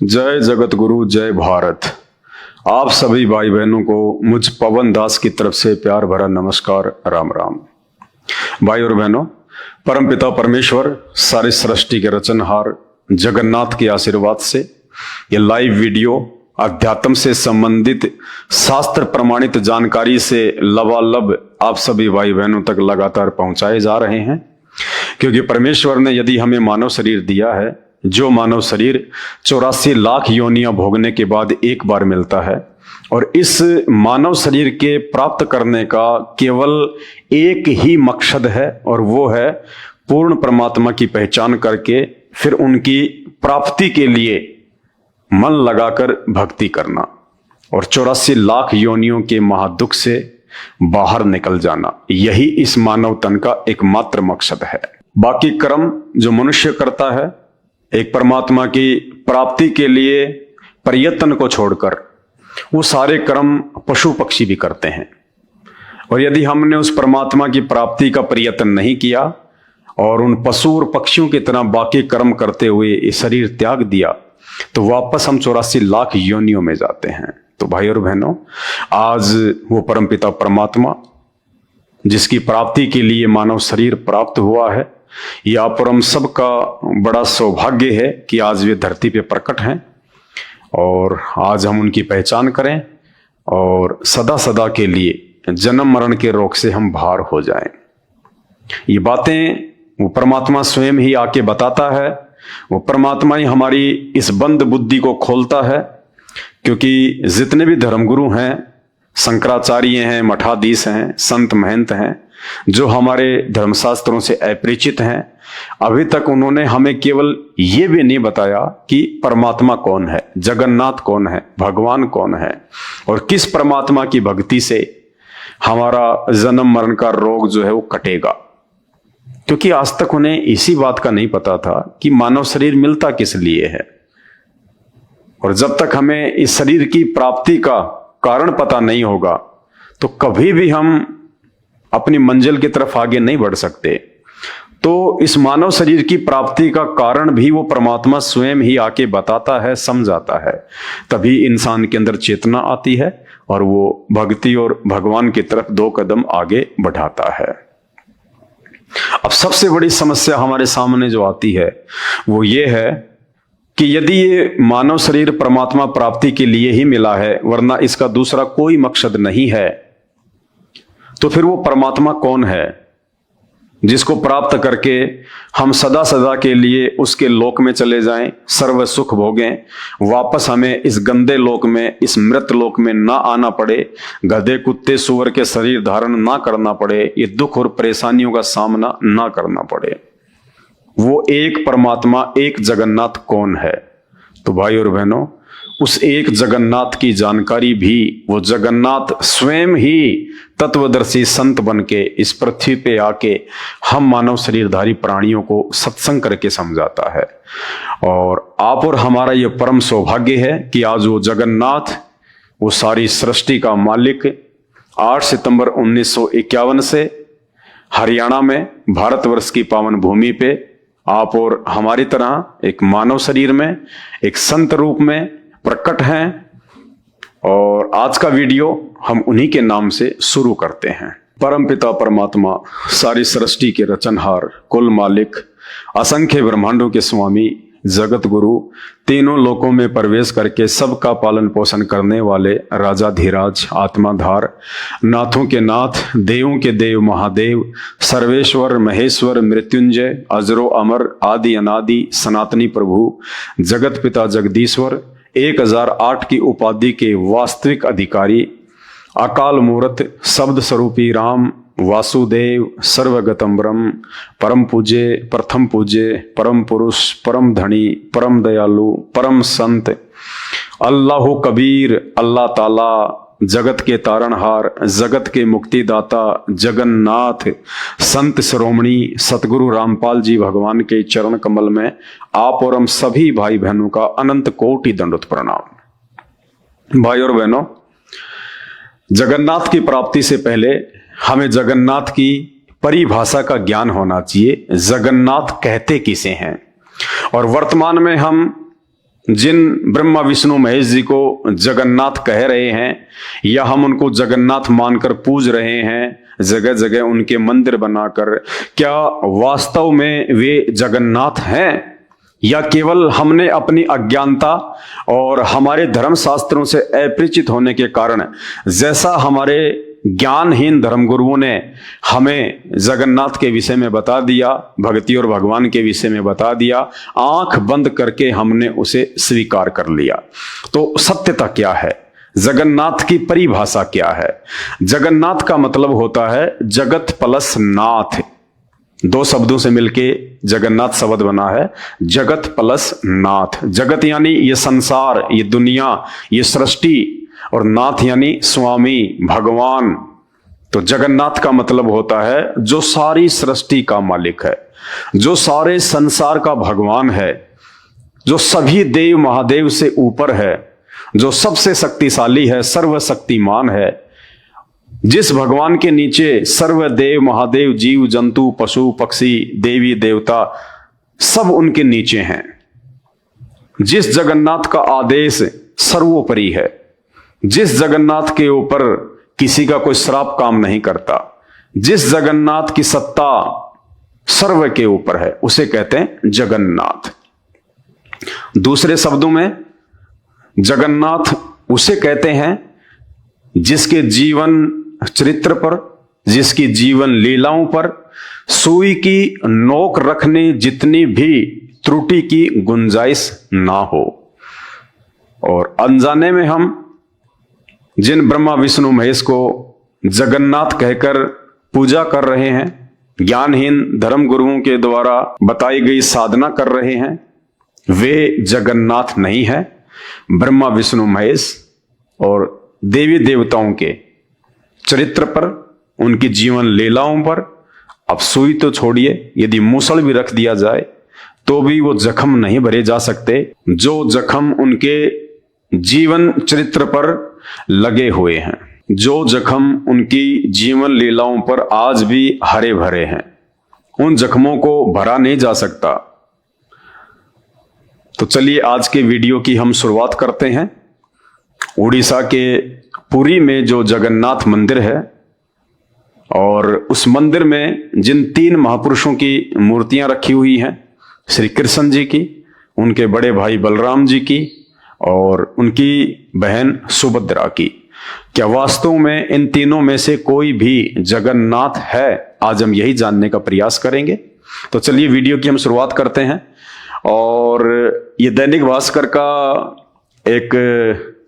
जय जगत गुरु, जय भारत। आप सभी भाई बहनों को मुझ पवन दास की तरफ से प्यार भरा नमस्कार, राम राम। भाई और बहनों, परमपिता परमेश्वर सारी सृष्टि के रचनहार जगन्नाथ के आशीर्वाद से ये लाइव वीडियो अध्यात्म से संबंधित शास्त्र प्रमाणित जानकारी से लबालब आप सभी भाई बहनों तक लगातार पहुंचाए जा रहे हैं, क्योंकि परमेश्वर ने यदि हमें मानव शरीर दिया है, जो मानव शरीर 84 लाख योनियां भोगने के बाद एक बार मिलता है, और इस मानव शरीर के प्राप्त करने का केवल एक ही मकसद है, और वो है पूर्ण परमात्मा की पहचान करके फिर उनकी प्राप्ति के लिए मन लगाकर भक्ति करना और 84 लाख योनियों के महादुख से बाहर निकल जाना। यही इस मानव तन का एकमात्र मकसद है। बाकी कर्म जो मनुष्य करता है एक परमात्मा की प्राप्ति के लिए प्रयत्न को छोड़कर, वो सारे कर्म पशु पक्षी भी करते हैं। और यदि हमने उस परमात्मा की प्राप्ति का प्रयत्न नहीं किया और उन पशु और पक्षियों की तरह बाकी कर्म करते हुए ये शरीर त्याग दिया, तो वापस हम 84 लाख योनियों में जाते हैं। तो भाई और बहनों, आज वो परमपिता परमात्मा जिसकी प्राप्ति के लिए मानव शरीर प्राप्त हुआ है, यह आप और हम सबका बड़ा सौभाग्य है कि आज वे धरती पे प्रकट हैं और आज हम उनकी पहचान करें और सदा सदा के लिए जन्म मरण के रोग से हम बाहर हो जाएं। ये बातें वो परमात्मा स्वयं ही आके बताता है, वो परमात्मा ही हमारी इस बंद बुद्धि को खोलता है। क्योंकि जितने भी धर्मगुरु हैं, शंकराचार्य हैं, मठाधीश हैं, संत महंत हैं, जो हमारे धर्मशास्त्रों से अपरिचित हैं, अभी तक उन्होंने हमें केवल ये भी नहीं बताया कि परमात्मा कौन है, जगन्नाथ कौन है, भगवान कौन है, और किस परमात्मा की भक्ति से हमारा जन्म मरण का रोग जो है वो कटेगा। क्योंकि आज तक उन्हें इसी बात का नहीं पता था कि मानव शरीर मिलता किस लिए है। और जब तक हमें इस शरीर की प्राप्ति का कारण पता नहीं होगा, तो कभी भी हम अपनी मंजिल की तरफ आगे नहीं बढ़ सकते। तो इस मानव शरीर की प्राप्ति का कारण भी वो परमात्मा स्वयं ही आके बताता है, समझाता है। तभी इंसान के अंदर चेतना आती है और वो भक्ति और भगवान की तरफ 2 कदम आगे बढ़ाता है। अब सबसे बड़ी समस्या हमारे सामने जो आती है वो ये है कि यदि ये मानव शरीर परमात्मा प्राप्ति के लिए ही मिला है, वरना इसका दूसरा कोई मकसद नहीं है, तो फिर वो परमात्मा कौन है जिसको प्राप्त करके हम सदा सदा के लिए उसके लोक में चले जाएं, सर्व सुख भोगें, वापस हमें इस गंदे लोक में, इस मृत लोक में ना आना पड़े, गधे कुत्ते सूअर के शरीर धारण ना करना पड़े, ये दुख और परेशानियों का सामना ना करना पड़े। वो एक परमात्मा, एक जगन्नाथ कौन है? तो भाई और बहनों, उस एक जगन्नाथ की जानकारी भी वो जगन्नाथ स्वयं ही तत्वदर्शी संत बन के इस पृथ्वी पे आके हम मानव शरीरधारी प्राणियों को सत्संग करके समझाता है। और आप और हमारा ये परम सौभाग्य है कि आज वो जगन्नाथ, वो सारी सृष्टि का मालिक, 8 सितंबर 1951 से हरियाणा में भारतवर्ष की पावन भूमि पे आप और हमारी तरह एक मानव शरीर में, एक संत रूप में प्रकट हैं। और आज का वीडियो हम उन्हीं के नाम से शुरू करते हैं। परमपिता परमात्मा, सारी सृष्टि के रचनहार, कुल मालिक, असंख्य ब्रह्मांडों के स्वामी, जगत गुरु, तीनों लोकों में प्रवेश करके सबका पालन पोषण करने वाले राजाधिराज, आत्माधार, नाथों के नाथ, देवों के देव महादेव, सर्वेश्वर महेश्वर, मृत्युंजय, अजरो अमर, आदि अनादि, सनातनी प्रभु, जगत पिता जगदीश्वर, 1008 की उपाधि के वास्तविक अधिकारी, अकाल मूर्त, शब्द स्वरूपी राम, वासुदेव, सर्वगतम ब्रह्म, परम पूज्य, प्रथम पूज्य, परम पुरुष, परम धनी, परम दयालु, परम संत, अल्लाह कबीर, अल्लाह ताला, जगत के तारणहार, जगत के मुक्तिदाता, जगन्नाथ, संत शिरोमणि सतगुरु रामपाल जी भगवान के चरण कमल में आप और हम सभी भाई बहनों का अनंत कोटि दंडवत प्रणाम। भाई और बहनों, जगन्नाथ की प्राप्ति से पहले हमें जगन्नाथ की परिभाषा का ज्ञान होना चाहिए। जगन्नाथ कहते किसे हैं? और वर्तमान में हम जिन ब्रह्मा विष्णु महेश जी को जगन्नाथ कह रहे हैं या हम उनको जगन्नाथ मानकर पूज रहे हैं, जगह जगह उनके मंदिर बनाकर, क्या वास्तव में वे जगन्नाथ हैं या केवल हमने अपनी अज्ञानता और हमारे धर्म शास्त्रों से अपरिचित होने के कारण, जैसा हमारे ज्ञानहीन धर्मगुरुओं ने हमें जगन्नाथ के विषय में बता दिया, भक्ति और भगवान के विषय में बता दिया, आंख बंद करके हमने उसे स्वीकार कर लिया। तो सत्यता क्या है? जगन्नाथ की परिभाषा क्या है? जगन्नाथ का मतलब होता है जगत प्लस नाथ। दो शब्दों से मिलके जगन्नाथ शब्द बना है, जगत प्लस नाथ। जगत यानी ये संसार, ये दुनिया, ये सृष्टि, और नाथ यानी स्वामी, भगवान। तो जगन्नाथ का मतलब होता है जो सारी सृष्टि का मालिक है, जो सारे संसार का भगवान है, जो सभी देव महादेव से ऊपर है, जो सबसे शक्तिशाली है, सर्वशक्तिमान है, जिस भगवान के नीचे सर्वदेव महादेव, जीव जंतु, पशु पक्षी, देवी देवता सब उनके नीचे हैं। जिस जगन्नाथ का आदेश सर्वोपरि है, जिस जगन्नाथ के ऊपर किसी का कोई श्राप काम नहीं करता, जिस जगन्नाथ की सत्ता सर्व के ऊपर है, उसे कहते हैं जगन्नाथ। दूसरे शब्दों में जगन्नाथ उसे कहते हैं जिसके जीवन चरित्र पर, जिसकी जीवन लीलाओं पर सुई की नोक रखने जितनी भी त्रुटि की गुंजाइश ना हो। और अनजाने में हम जिन ब्रह्मा विष्णु महेश को जगन्नाथ कहकर पूजा कर रहे हैं, ज्ञानहीन धर्म गुरुओं के द्वारा बताई गई साधना कर रहे हैं, वे जगन्नाथ नहीं है। ब्रह्मा विष्णु महेश और देवी देवताओं के चरित्र पर, उनकी जीवन लीलाओं पर अब सुई तो छोड़िए, यदि मूसल भी रख दिया जाए तो भी वो जख्म नहीं भरे जा सकते जो जख्म उनके जीवन चरित्र पर लगे हुए हैं, जो जख्म उनकी जीवन लीलाओं पर आज भी हरे भरे हैं। उन जख्मों को भरा नहीं जा सकता। तो चलिए आज के वीडियो की हम शुरुआत करते हैं। उड़ीसा के पुरी में जो जगन्नाथ मंदिर है, और उस मंदिर में जिन 3 महापुरुषों की मूर्तियां रखी हुई हैं, श्री कृष्ण जी की, उनके बड़े भाई बलराम जी की और उनकी बहन सुभद्रा की, क्या वास्तव में इन तीनों में से कोई भी जगन्नाथ है? आज हम यही जानने का प्रयास करेंगे। तो चलिए वीडियो की हम शुरुआत करते हैं। और ये दैनिक भास्कर का एक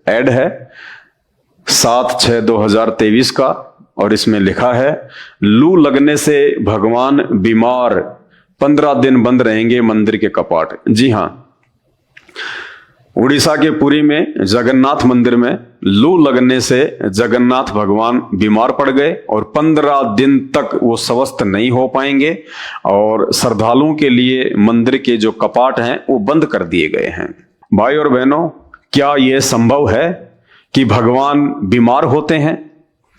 ऐड है 7/6/2023 का, और इसमें लिखा है लू लगने से भगवान बीमार, 15 दिन बंद रहेंगे मंदिर के कपाट। जी हां, उड़ीसा के पुरी में जगन्नाथ मंदिर में लू लगने से जगन्नाथ भगवान बीमार पड़ गए और 15 दिन तक वो स्वस्थ नहीं हो पाएंगे, और श्रद्धालुओं के लिए मंदिर के जो कपाट हैं वो बंद कर दिए गए हैं। भाई और बहनों, क्या यह संभव है कि भगवान बीमार होते हैं,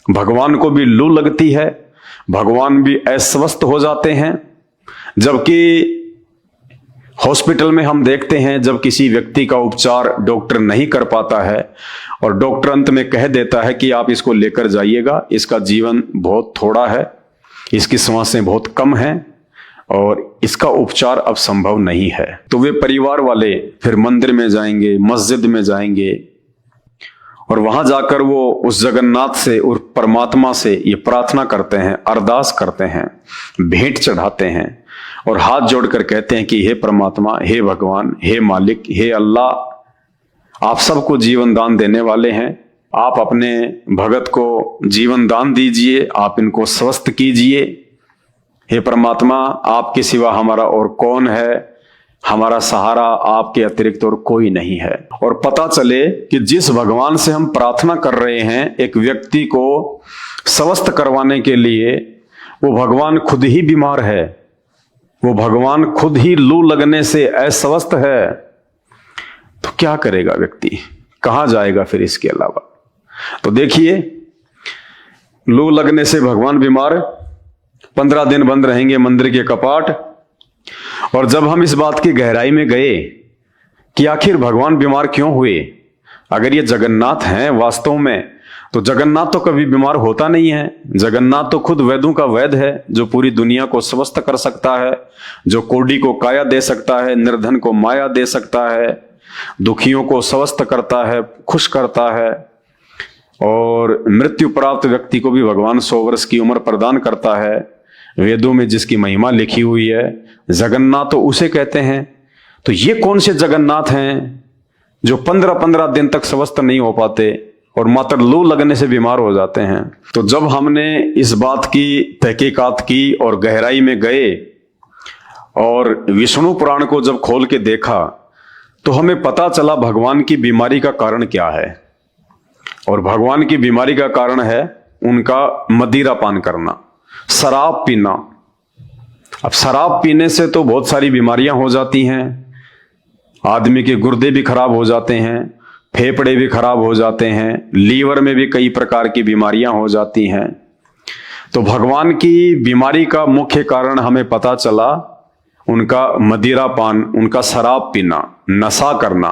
भगवान को भी लू लगती है, भगवान भी अस्वस्थ हो जाते हैं? जबकि हॉस्पिटल में हम देखते हैं जब किसी व्यक्ति का उपचार डॉक्टर नहीं कर पाता है और डॉक्टर अंत में कह देता है कि आप इसको लेकर जाइएगा, इसका जीवन बहुत थोड़ा है, इसकी सांसें बहुत कम हैं और इसका उपचार अब संभव नहीं है, तो वे परिवार वाले फिर मंदिर में जाएंगे, मस्जिद में जाएंगे और वहां जाकर वो उस जगन्नाथ से और परमात्मा से ये प्रार्थना करते हैं, अरदास करते हैं, भेंट चढ़ाते हैं और हाथ जोड़कर कहते हैं कि हे परमात्मा, हे भगवान, हे मालिक, हे अल्लाह, आप सबको जीवन दान देने वाले हैं, आप अपने भगत को जीवन दान दीजिए, आप इनको स्वस्थ कीजिए। हे परमात्मा, आपके सिवा हमारा और कौन है, हमारा सहारा आपके अतिरिक्त और कोई नहीं है। और पता चले कि जिस भगवान से हम प्रार्थना कर रहे हैं एक व्यक्ति को स्वस्थ करवाने के लिए, वो भगवान खुद ही बीमार है, वो भगवान खुद ही लू लगने से अस्वस्थ है, तो क्या करेगा व्यक्ति, कहां जाएगा फिर इसके अलावा? तो देखिए, लू लगने से भगवान बीमार, 15 दिन बंद रहेंगे मंदिर के कपाट। और जब हम इस बात की गहराई में गए कि आखिर भगवान बीमार क्यों हुए। अगर ये जगन्नाथ हैं वास्तव में, तो जगन्नाथ तो कभी बीमार होता नहीं है। जगन्नाथ तो खुद वैद्यों का वैद्य है, जो पूरी दुनिया को स्वस्थ कर सकता है, जो कोढ़ी को काया दे सकता है, निर्धन को माया दे सकता है, दुखियों को स्वस्थ करता है, खुश करता है, और मृत्यु प्राप्त व्यक्ति को भी भगवान 100 वर्ष की उम्र प्रदान करता है। वेदों में जिसकी महिमा लिखी हुई है, जगन्नाथ तो उसे कहते हैं। तो ये कौन से जगन्नाथ हैं जो 15-15 दिन तक स्वस्थ नहीं हो पाते और मात्र लू लगने से बीमार हो जाते हैं। तो जब हमने इस बात की तहकीकात की और गहराई में गए और विष्णु पुराण को जब खोल के देखा, तो हमें पता चला भगवान की बीमारी का कारण क्या है। और भगवान की बीमारी का कारण है उनका मदिरा पान करना, शराब पीना। अब शराब पीने से तो बहुत सारी बीमारियां हो जाती हैं। आदमी के गुर्दे भी खराब हो जाते हैं, फेफड़े भी खराब हो जाते हैं, लीवर में भी कई प्रकार की बीमारियां हो जाती हैं। तो भगवान की बीमारी का मुख्य कारण हमें पता चला उनका मदिरा पान, उनका शराब पीना, नशा करना।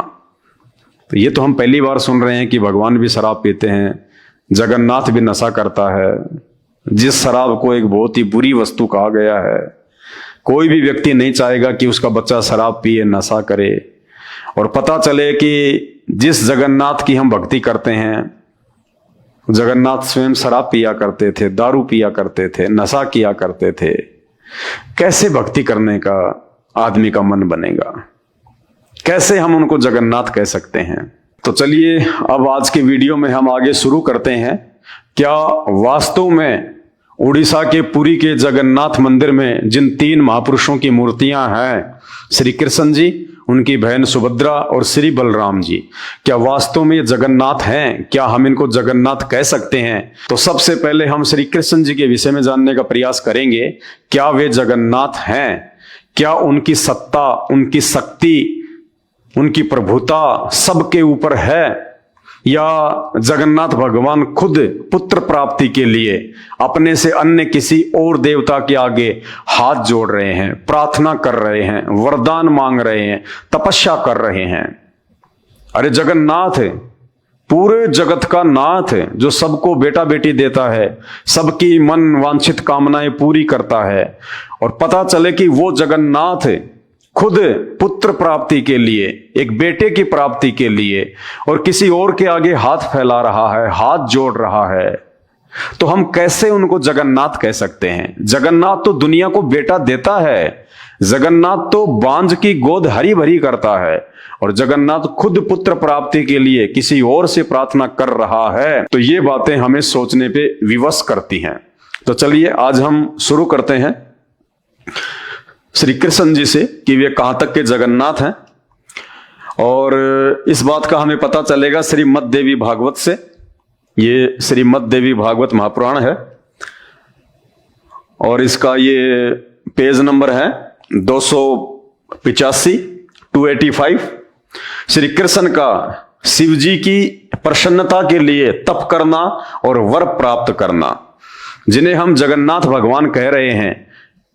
तो ये तो हम पहली बार सुन रहे हैं कि भगवान भी शराब पीते हैं, जगन्नाथ भी नशा करता है, जिस शराब को एक बहुत ही बुरी वस्तु कहा गया है। कोई भी व्यक्ति नहीं चाहेगा कि उसका बच्चा शराब पिए, नशा करे। और पता चले कि जिस जगन्नाथ की हम भक्ति करते हैं, जगन्नाथ स्वयं शराब पिया करते थे, दारू पिया करते थे, नशा किया करते थे। कैसे भक्ति करने का आदमी का मन बनेगा? कैसे हम उनको जगन्नाथ कह सकते हैं? तो चलिए अब आज के वीडियो में हम आगे शुरू करते हैं। क्या वास्तव में उड़ीसा के पुरी के जगन्नाथ मंदिर में जिन 3 महापुरुषों की मूर्तियां हैं, श्री कृष्ण जी, उनकी बहन सुभद्रा और श्री बलराम जी, क्या वास्तव में ये जगन्नाथ हैं? क्या हम इनको जगन्नाथ कह सकते हैं? तो सबसे पहले हम श्री कृष्ण जी के विषय में जानने का प्रयास करेंगे। क्या वे जगन्नाथ हैं? क्या उनकी सत्ता, उनकी शक्ति, उनकी प्रभुता सबके ऊपर है, या जगन्नाथ भगवान खुद पुत्र प्राप्ति के लिए अपने से अन्य किसी और देवता के आगे हाथ जोड़ रहे हैं, प्रार्थना कर रहे हैं, वरदान मांग रहे हैं, तपस्या कर रहे हैं? अरे जगन्नाथ है, पूरे जगत का नाथ है, जो सबको बेटा बेटी देता है, सबकी मन वांछित कामनाएं पूरी करता है। और पता चले कि वो जगन्नाथ है खुद पुत्र प्राप्ति के लिए, एक बेटे की प्राप्ति के लिए, और किसी और के आगे हाथ फैला रहा है, हाथ जोड़ रहा है। तो हम कैसे उनको जगन्नाथ कह सकते हैं? जगन्नाथ तो दुनिया को बेटा देता है, जगन्नाथ तो बांझ की गोद हरी भरी करता है, और जगन्नाथ खुद पुत्र प्राप्ति के लिए किसी और से प्रार्थना कर रहा है। तो ये बातें हमें सोचने पे विवश करती हैं। तो चलिए आज हम शुरू करते हैं श्री कृष्ण जी से कि वे कहां तक के जगन्नाथ हैं। और इस बात का हमें पता चलेगा श्रीमद् देवी भागवत से। ये श्रीमद् देवी भागवत महापुराण है और इसका ये पेज नंबर है 285, 285। श्री कृष्ण का शिव जी की प्रसन्नता के लिए तप करना और वर प्राप्त करना, जिन्हें हम जगन्नाथ भगवान कह रहे हैं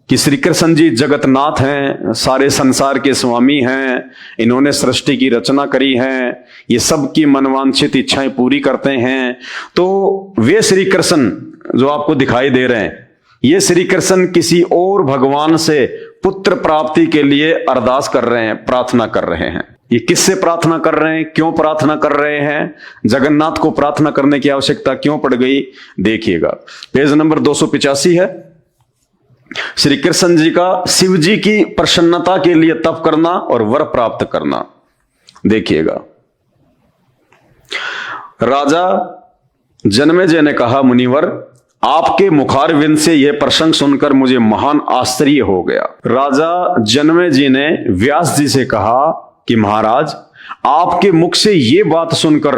कि श्री कृष्ण जी जगतनाथ हैं, सारे संसार के स्वामी हैं, इन्होंने सृष्टि की रचना करी है, ये सबकी मनवांछित इच्छाएं पूरी करते हैं। तो वे श्री कृष्ण जो आपको दिखाई दे रहे हैं, ये श्री कृष्ण किसी और भगवान से पुत्र प्राप्ति के लिए अरदास कर रहे हैं, प्रार्थना कर रहे हैं। ये किससे प्रार्थना कर रहे हैं, क्यों प्रार्थना कर रहे हैं, जगन्नाथ को प्रार्थना करने की आवश्यकता क्यों पड़ गई? देखिएगा, पेज नंबर 285 है। श्री कृष्ण जी का शिव जी की प्रसन्नता के लिए तप करना और वर प्राप्त करना। देखिएगा, राजा जन्मेजय ने कहा, मुनिवर आपके मुखारविंद से यह प्रसंग सुनकर मुझे महान आश्चर्य हो गया। राजा जन्मेजय ने व्यास जी से कहा कि महाराज, आपके मुख से यह बात सुनकर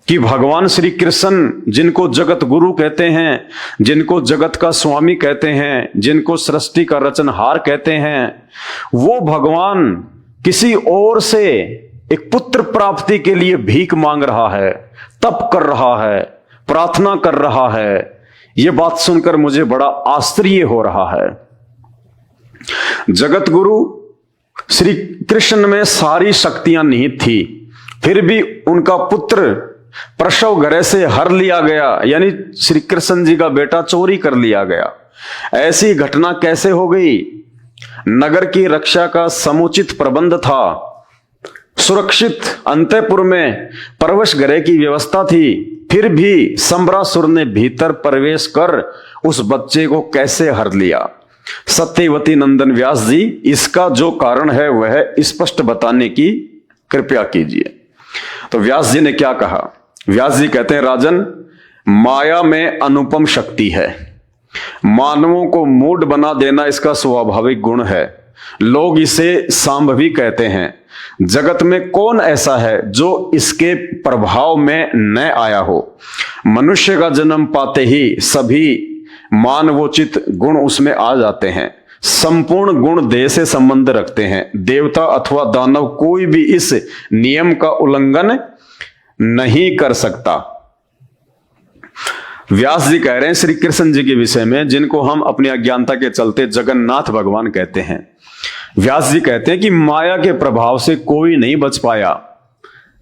कि भगवान श्री कृष्ण, जिनको जगत गुरु कहते हैं, जिनको जगत का स्वामी कहते हैं, जिनको सृष्टि का रचनहार कहते हैं, वो भगवान किसी और से एक पुत्र प्राप्ति के लिए भीख मांग रहा है, तप कर रहा है, प्रार्थना कर रहा है। यह बात सुनकर मुझे बड़ा आश्चर्य हो रहा है। जगत गुरु श्री कृष्ण में सारी शक्तियां निहित थी, फिर भी उनका पुत्र प्रसव गृह से हर लिया गया, यानी श्री कृष्ण जी का बेटा चोरी कर लिया गया। ऐसी घटना कैसे हो गई? नगर की रक्षा का समुचित प्रबंध था, सुरक्षित अंतःपुर में प्रवेश गृह की व्यवस्था थी, फिर भी सम्रासुर ने भीतर प्रवेश कर उस बच्चे को कैसे हर लिया? सत्यवती नंदन व्यास जी, इसका जो कारण है वह स्पष्ट बताने की कृपया कीजिए। तो व्यास जी ने क्या कहा? व्यास जी कहते हैं, राजन, माया में अनुपम शक्ति है, मानवों को मूढ़ बना देना इसका स्वाभाविक गुण है। लोग इसे सांभवी कहते हैं। जगत में कौन ऐसा है जो इसके प्रभाव में न आया हो? मनुष्य का जन्म पाते ही सभी मानवोचित गुण उसमें आ जाते हैं। संपूर्ण गुण देह से संबंध रखते हैं। देवता अथवा दानव कोई भी इस नियम का उल्लंघन नहीं कर सकता। व्यास जी कह रहे हैं श्री कृष्ण जी के विषय में, जिनको हम अपनी अज्ञानता के चलते जगन्नाथ भगवान कहते हैं। व्यास जी कहते हैं कि माया के प्रभाव से कोई नहीं बच पाया,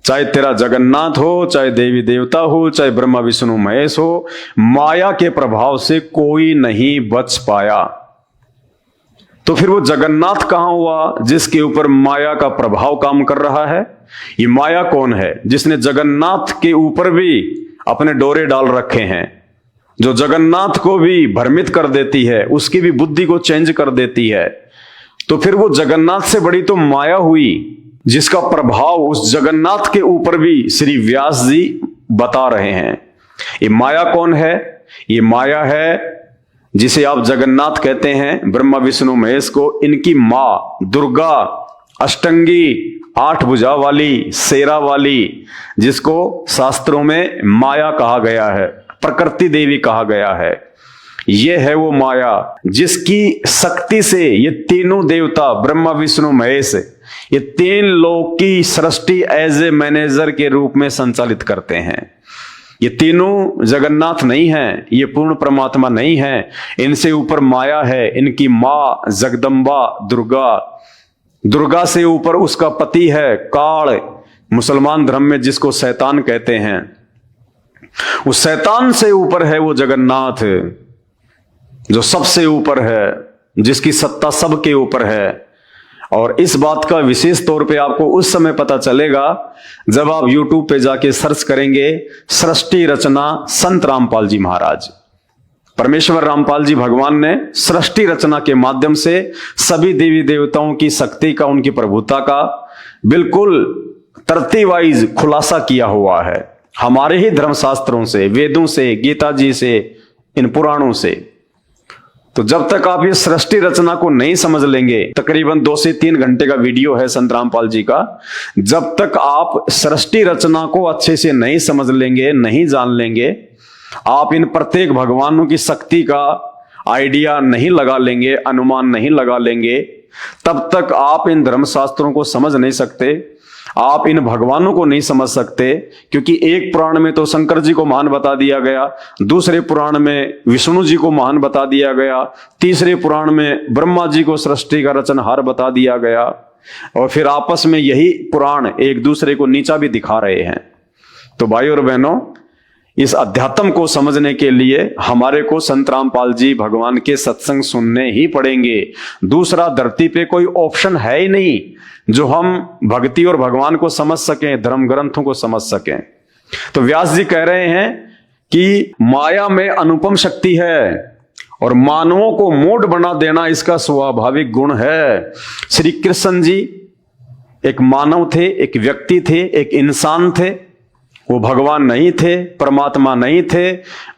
चाहे तेरा जगन्नाथ हो, चाहे देवी देवता हो, चाहे ब्रह्मा विष्णु महेश हो, माया के प्रभाव से कोई नहीं बच पाया। तो फिर वो जगन्नाथ कहां हुआ जिसके ऊपर माया का प्रभाव काम कर रहा है? ये माया कौन है जिसने जगन्नाथ के ऊपर भी अपने डोरे डाल रखे हैं, जो जगन्नाथ को भी भ्रमित कर देती है, उसकी भी बुद्धि को चेंज कर देती है? तो फिर वो जगन्नाथ से बड़ी तो माया हुई जिसका प्रभाव उस जगन्नाथ के ऊपर भी श्री व्यास जी बता रहे हैं। ये माया कौन है? ये माया है जिसे आप जगन्नाथ कहते हैं, ब्रह्मा विष्णु महेश को, इनकी मां दुर्गा, अष्टंगी, 8 भुजा वाली, शेरा वाली, जिसको शास्त्रों में माया कहा गया है, प्रकृति देवी कहा गया है। यह है वो माया जिसकी शक्ति से ये तीनों देवता ब्रह्मा विष्णु महेश, ये 3 लोक की सृष्टि एज ए मैनेजर के रूप में संचालित करते हैं। ये तीनों जगन्नाथ नहीं है, ये पूर्ण परमात्मा नहीं है, इनसे ऊपर माया है। इनकी मां जगदम्बा दुर्गा, दुर्गा से ऊपर उसका पति है काल, मुसलमान धर्म में जिसको शैतान कहते हैं। उस शैतान से ऊपर है वो जगन्नाथ, जो सबसे ऊपर है, जिसकी सत्ता सबके ऊपर है। और इस बात का विशेष तौर पे आपको उस समय पता चलेगा जब आप YouTube पे जाके सर्च करेंगे सृष्टि रचना संत रामपाल जी महाराज। परमेश्वर रामपाल जी भगवान ने सृष्टि रचना के माध्यम से सभी देवी देवताओं की शक्ति का, उनकी प्रभुता का बिल्कुल तरतीब वाइज खुलासा किया हुआ है, हमारे ही धर्मशास्त्रों से, वेदों से, गीता जी से, इन पुराणों से। तो जब तक आप ये सृष्टि रचना को नहीं समझ लेंगे, तकरीबन 2 से 3 घंटे का वीडियो है संत रामपाल जी का, जब तक आप सृष्टि रचना को अच्छे से नहीं समझ लेंगे, नहीं जान लेंगे, आप इन प्रत्येक भगवानों की शक्ति का आइडिया नहीं लगा लेंगे, अनुमान नहीं लगा लेंगे, तब तक आप इन धर्मशास्त्रों को समझ नहीं सकते, आप इन भगवानों को नहीं समझ सकते। क्योंकि एक पुराण में तो शंकर जी को महान बता दिया गया, दूसरे पुराण में विष्णु जी को महान बता दिया गया, तीसरे पुराण में ब्रह्मा जी को सृष्टि का रचनहार बता दिया गया, और फिर आपस में यही पुराण एक दूसरे को नीचा भी दिखा रहे हैं। तो भाई और बहनों, इस अध्यात्म को समझने के लिए हमारे को संत रामपाल जी भगवान के सत्संग सुनने ही पड़ेंगे। दूसरा धरती पे कोई ऑप्शन है ही नहीं जो हम भक्ति और भगवान को समझ सकें, धर्म ग्रंथों को समझ सकें। तो व्यास जी कह रहे हैं कि माया में अनुपम शक्ति है और मानवों को मूढ़ बना देना इसका स्वाभाविक गुण है। श्री कृष्ण जी एक मानव थे, एक व्यक्ति थे, एक इंसान थे। वो भगवान नहीं थे, परमात्मा नहीं थे।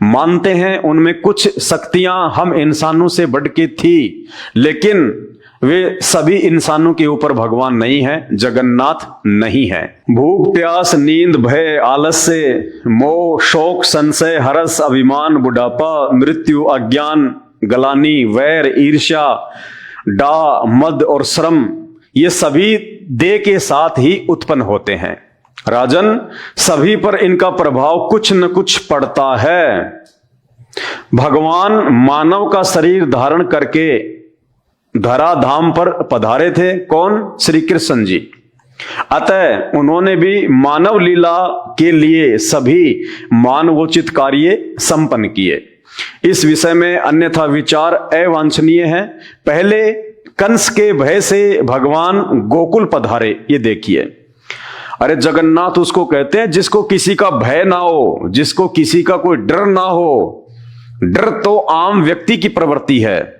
मानते हैं उनमें कुछ शक्तियां हम इंसानों से बढ़ के थी, लेकिन वे सभी इंसानों के ऊपर भगवान नहीं है, जगन्नाथ नहीं है। भूख प्यास नींद भय आलस्य मोह शोक संशय हरस अभिमान बुढ़ापा मृत्यु अज्ञान गलानी वैर ईर्ष्या डा मद और श्रम, ये सभी देह के साथ ही उत्पन्न होते हैं। राजन, सभी पर इनका प्रभाव कुछ न कुछ पड़ता है। भगवान मानव का शरीर धारण करके धराधाम पर पधारे थे। कौन? श्री कृष्ण जी। अतः उन्होंने भी मानव लीला के लिए सभी मानवोचित कार्य संपन्न किए। इस विषय में अन्यथा विचार अवांछनीय है। पहले कंस के भय से भगवान गोकुल पधारे। ये देखिए, अरे जगन्नाथ उसको कहते हैं जिसको किसी का भय ना हो, जिसको किसी का कोई डर ना हो। डर तो आम व्यक्ति की प्रवृत्ति है।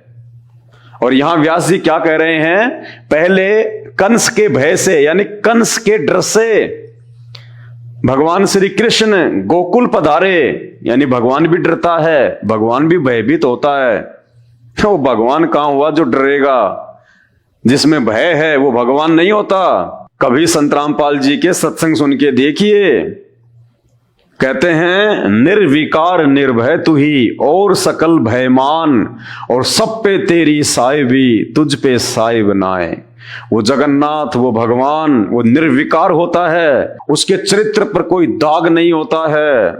और यहां व्यास जी क्या कह रहे हैं? पहले कंस के भय से, यानी कंस के डर से भगवान श्री कृष्ण गोकुल पधारे। यानी भगवान भी डरता है, भगवान भी भयभीत होता है। तो भगवान कहां हुआ जो डरेगा? जिसमें भय है वो भगवान नहीं होता। कभी संत रामपाल जी के सत्संग सुन के देखिए, कहते हैं निर्विकार निर्भय तू ही और सकल भयमान, और सब पे तेरी साहिबी तुझ पे साहिब नाए। वो जगन्नाथ, वो भगवान, वो निर्विकार होता है। उसके चरित्र पर कोई दाग नहीं होता है।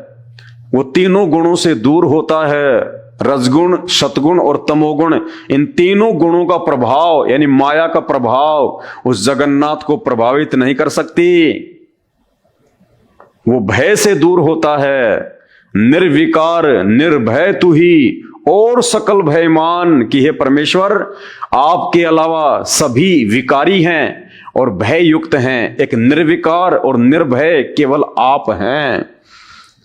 वो तीनों गुणों से दूर होता है। रजगुण, सतगुण और तमोगुण, इन तीनों गुणों का प्रभाव यानी माया का प्रभाव उस जगन्नाथ को प्रभावित नहीं कर सकती। वो भय से दूर होता है। निर्विकार निर्भय तू ही और सकल भयमान की हे परमेश्वर, आपके अलावा सभी विकारी हैं और भय युक्त हैं। एक निर्विकार और निर्भय केवल आप हैं।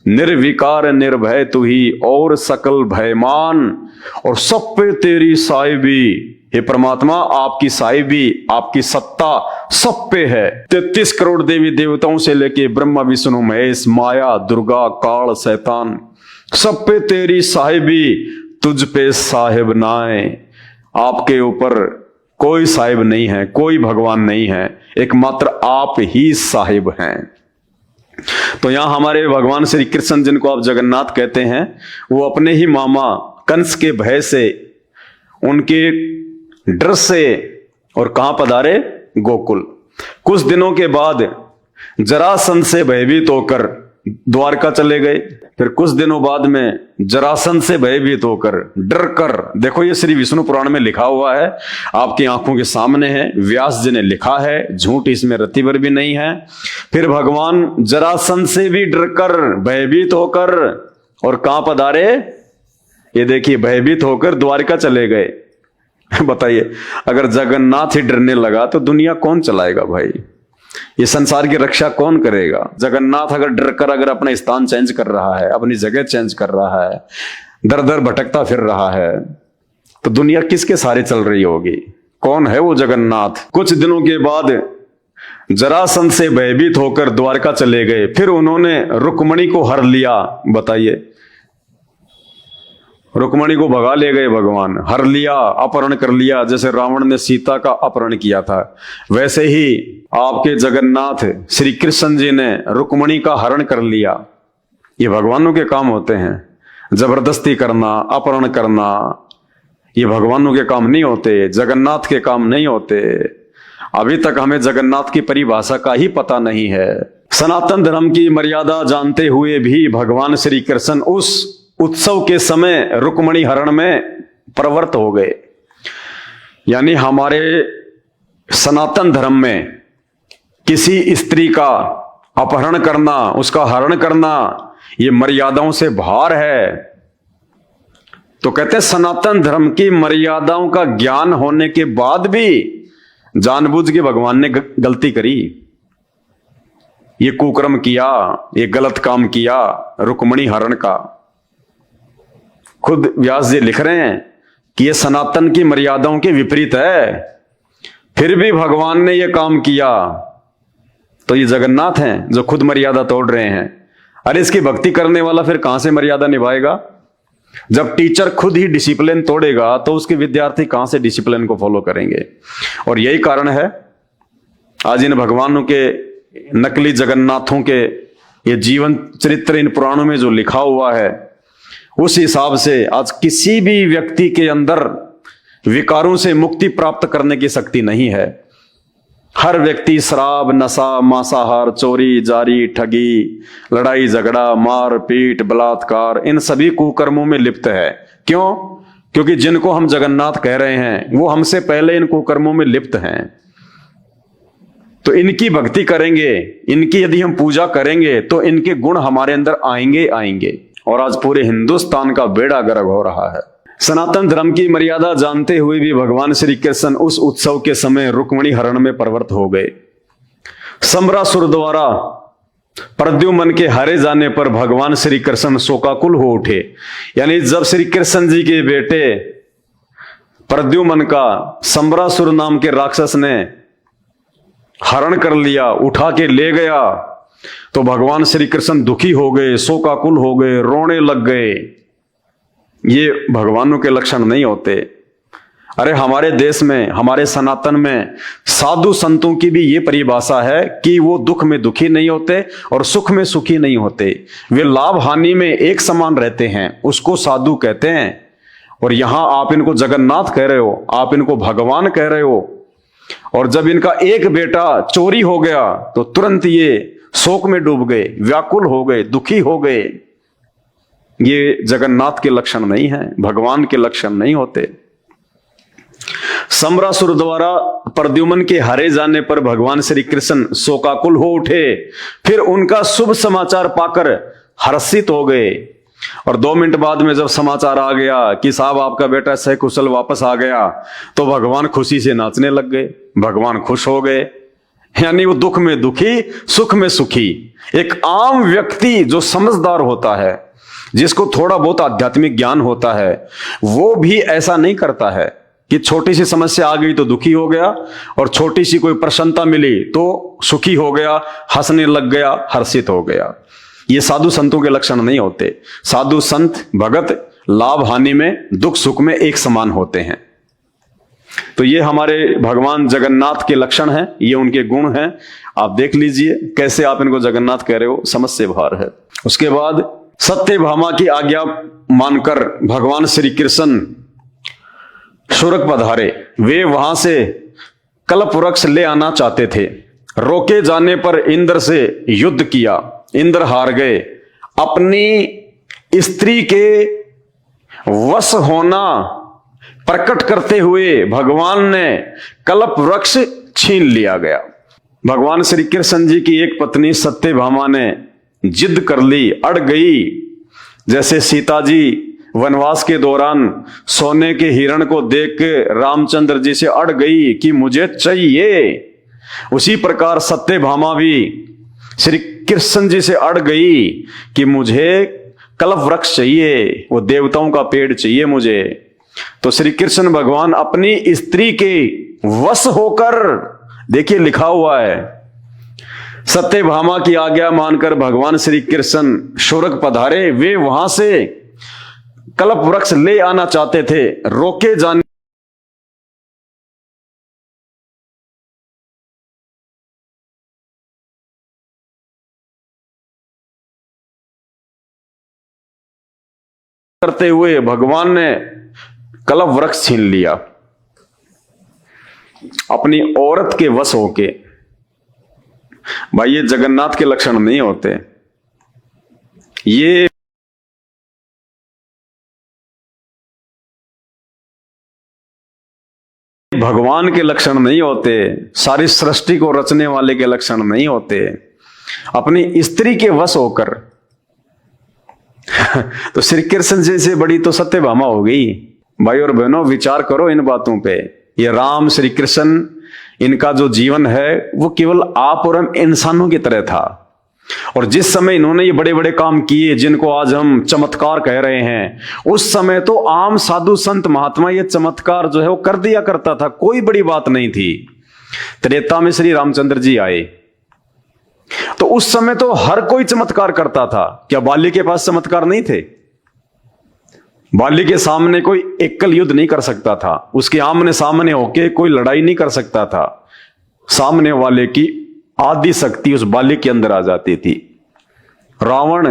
निर्विकार निर्भय तू ही और सकल भयमान, और सब पे तेरी साहिबी। हे परमात्मा, आपकी साहिबी, आपकी सत्ता सब पे है। 33 करोड़ देवी देवताओं से लेके ब्रह्मा विष्णु महेश, माया, दुर्गा, काल, शैतान, सब पे तेरी साहिबी, तुझ पे साहिब नाए। आपके ऊपर कोई साहिब नहीं है, कोई भगवान नहीं है, एकमात्र आप ही साहिब हैं। तो यहां हमारे भगवान श्री कृष्ण जिनको आप जगन्नाथ कहते हैं, वो अपने ही मामा कंस के भय से, उनके डर से, और कहां पधारे? गोकुल। कुछ दिनों के बाद जरासंध से भयभीत होकर द्वारका चले गए। फिर कुछ दिनों बाद में जरासंध से भयभीत होकर, डर कर, देखो ये श्री विष्णु पुराण में लिखा हुआ है, आपकी आंखों के सामने है, व्यास जी ने लिखा है, झूठ इसमें रत्ती भर भी नहीं है। फिर भगवान जरासंध से भी डर कर, भयभीत होकर, और कहां पधारे? ये देखिए, भयभीत होकर द्वारका चले गए। बताइए, अगर जगन्नाथ ही डरने लगा तो दुनिया कौन चलाएगा भाई? ये संसार की रक्षा कौन करेगा? जगन्नाथ अगर डर कर अगर अपना स्थान चेंज कर रहा है, अपनी जगह चेंज कर रहा है, दर दर भटकता फिर रहा है, तो दुनिया किसके सहारे चल रही होगी? कौन है वो जगन्नाथ? कुछ दिनों के बाद जरासंध से भयभीत होकर द्वारका चले गए। फिर उन्होंने रुक्मणी को हर लिया। बताइए, रुक्मणी को भगा ले गए भगवान, हर लिया, अपहरण कर लिया। जैसे रावण ने सीता का अपहरण किया था, वैसे ही आपके जगन्नाथ श्री कृष्ण जी ने रुक्मणी का हरण कर लिया। ये भगवानों के काम होते हैं। जबरदस्ती करना, अपहरण करना, ये भगवानों के काम नहीं होते, जगन्नाथ के काम नहीं होते। अभी तक हमें जगन्नाथ की परिभाषा का ही पता नहीं है। सनातन धर्म की मर्यादा जानते हुए भी भगवान श्री कृष्ण उस उत्सव के समय रुक्मणी हरण में प्रवृत्त हो गए। यानी हमारे सनातन धर्म में किसी स्त्री का अपहरण करना, उसका हरण करना, ये मर्यादाओं से बाहर है। तो कहते हैं सनातन धर्म की मर्यादाओं का ज्ञान होने के बाद भी जानबूझ के भगवान ने गलती करी, ये कुकर्म किया, ये गलत काम किया, रुक्मणी हरण का। खुद व्यास जी लिख रहे हैं कि ये सनातन की मर्यादाओं के विपरीत है, फिर भी भगवान ने ये काम किया। तो ये जगन्नाथ हैं जो खुद मर्यादा तोड़ रहे हैं। अरे इसकी भक्ति करने वाला फिर कहां से मर्यादा निभाएगा? जब टीचर खुद ही डिसिप्लिन तोड़ेगा तो उसके विद्यार्थी कहां से डिसिप्लिन को फॉलो करेंगे? और यही कारण है आज इन भगवानों के, नकली जगन्नाथों के ये जीवन चरित्र इन पुराणों में जो लिखा हुआ है, उस हिसाब से आज किसी भी व्यक्ति के अंदर विकारों से मुक्ति प्राप्त करने की शक्ति नहीं है। हर व्यक्ति शराब, नशा, मांसाहार, चोरी, जारी, ठगी, लड़ाई झगड़ा, मार पीट, बलात्कार, इन सभी कुकर्मों में लिप्त है। क्यों? क्योंकि जिनको हम जगन्नाथ कह रहे हैं वो हमसे पहले इन कुकर्मों में लिप्त हैं। तो इनकी भक्ति करेंगे, इनकी यदि हम पूजा करेंगे तो इनके गुण हमारे अंदर आएंगे आएंगे। और आज पूरे हिंदुस्तान का बेड़ा गर्क हो रहा है। सनातन धर्म की मर्यादा जानते हुए भी भगवान श्री कृष्ण उस उत्सव के समय रुक्मिणी हरण में प्रवृत्त हो गए। सम्रासुर द्वारा प्रद्युम्न के हारे जाने पर भगवान श्री कृष्ण शोकाकुल हो उठे। यानी जब श्री कृष्ण जी के बेटे प्रद्युम्न का सम्रासुर नाम के राक्षस ने हरण कर लिया, उठा के ले गया, तो भगवान श्री कृष्ण दुखी हो गए, शोकाकुल हो गए, रोने लग गए। ये भगवानों के लक्षण नहीं होते। अरे हमारे देश में, हमारे सनातन में साधु संतों की भी ये परिभाषा है कि वो दुख में दुखी नहीं होते और सुख में सुखी नहीं होते। वे लाभ हानि में एक समान रहते हैं, उसको साधु कहते हैं। और यहां आप इनको जगन्नाथ कह रहे हो, आप इनको भगवान कह रहे हो। और जब इनका एक बेटा चोरी हो गया तो तुरंत ये शोक में डूब गए, व्याकुल हो गए, दुखी हो गए। ये जगन्नाथ के लक्षण नहीं है, भगवान के लक्षण नहीं होते। सम्रासुर द्वारा प्रद्युम्न के हारे जाने पर भगवान श्री कृष्ण शोकाकुल हो उठे। फिर उनका शुभ समाचार पाकर हर्षित हो गए। और 2 मिनट बाद में जब समाचार आ गया कि साहब आपका बेटा सकुशल वापस आ गया, तो भगवान खुशी से नाचने लग गए, भगवान खुश हो गए। यानी वो दुख में दुखी, सुख में सुखी। एक आम व्यक्ति जो समझदार होता है, जिसको थोड़ा बहुत आध्यात्मिक ज्ञान होता है, वो भी ऐसा नहीं करता है कि छोटी सी समस्या आ गई तो दुखी हो गया और छोटी सी कोई प्रसन्नता मिली तो सुखी हो गया, हंसने लग गया, हर्षित हो गया। ये साधु संतों के लक्षण नहीं होते। साधु संत भगत लाभ हानि में, दुख सुख में एक समान होते हैं। तो ये हमारे भगवान जगन्नाथ के लक्षण हैं, ये उनके गुण हैं। आप देख लीजिए कैसे आप इनको जगन्नाथ कह रहे हो, समझ से बाहर है। उसके बाद सत्यभामा की आज्ञा मानकर भगवान श्री कृष्ण शूरक पधारे। वे वहां से कल्प वृक्ष ले आना चाहते थे। रोके जाने पर इंद्र से युद्ध किया, इंद्र हार गए। अपनी स्त्री के वश होना प्रकट करते हुए भगवान ने कल्प वृक्ष छीन लिया गया। भगवान श्री कृष्ण जी की एक पत्नी सत्यभामा ने जिद कर ली, अड़ गई। जैसे सीता जी वनवास के दौरान सोने के हिरण को देख के रामचंद्र जी से अड़ गई कि मुझे चाहिए, उसी प्रकार सत्यभामा भी श्री कृष्ण जी से अड़ गई कि मुझे कल्प वृक्ष चाहिए, वो देवताओं का पेड़ चाहिए मुझे। तो श्री कृष्ण भगवान अपनी स्त्री के वश होकर, देखिए लिखा हुआ है, सत्यभामा की आज्ञा मानकर भगवान श्री कृष्ण शूरक पधारे। वे वहां से कल्प वृक्ष ले आना चाहते थे। रोके जाने करते हुए भगवान ने कल्प वृक्ष छीन लिया अपनी औरत के वश होके। भाई ये जगन्नाथ के लक्षण नहीं होते, ये भगवान के लक्षण नहीं होते, सारी सृष्टि को रचने वाले के लक्षण नहीं होते। अपनी स्त्री के वश होकर तो श्री कृष्ण जी से बड़ी तो सत्यभामा हो गई। भाई और बहनों, विचार करो इन बातों पे। ये राम श्री कृष्ण, इनका जो जीवन है वो केवल आप और हम इंसानों की तरह था। और जिस समय इन्होंने ये बड़े बड़े काम किए जिनको आज हम चमत्कार कह रहे हैं, उस समय तो आम साधु संत महात्मा ये चमत्कार जो है वो कर दिया करता था, कोई बड़ी बात नहीं थी। त्रेता में श्री रामचंद्र जी आए तो उस समय तो हर कोई चमत्कार करता था। क्या बाली के पास चमत्कार नहीं थे? बाली के सामने कोई एकल युद्ध नहीं कर सकता था, उसके आमने सामने होके कोई लड़ाई नहीं कर सकता था। सामने वाले की आदि शक्ति उस बाली के अंदर आ जाती थी। रावण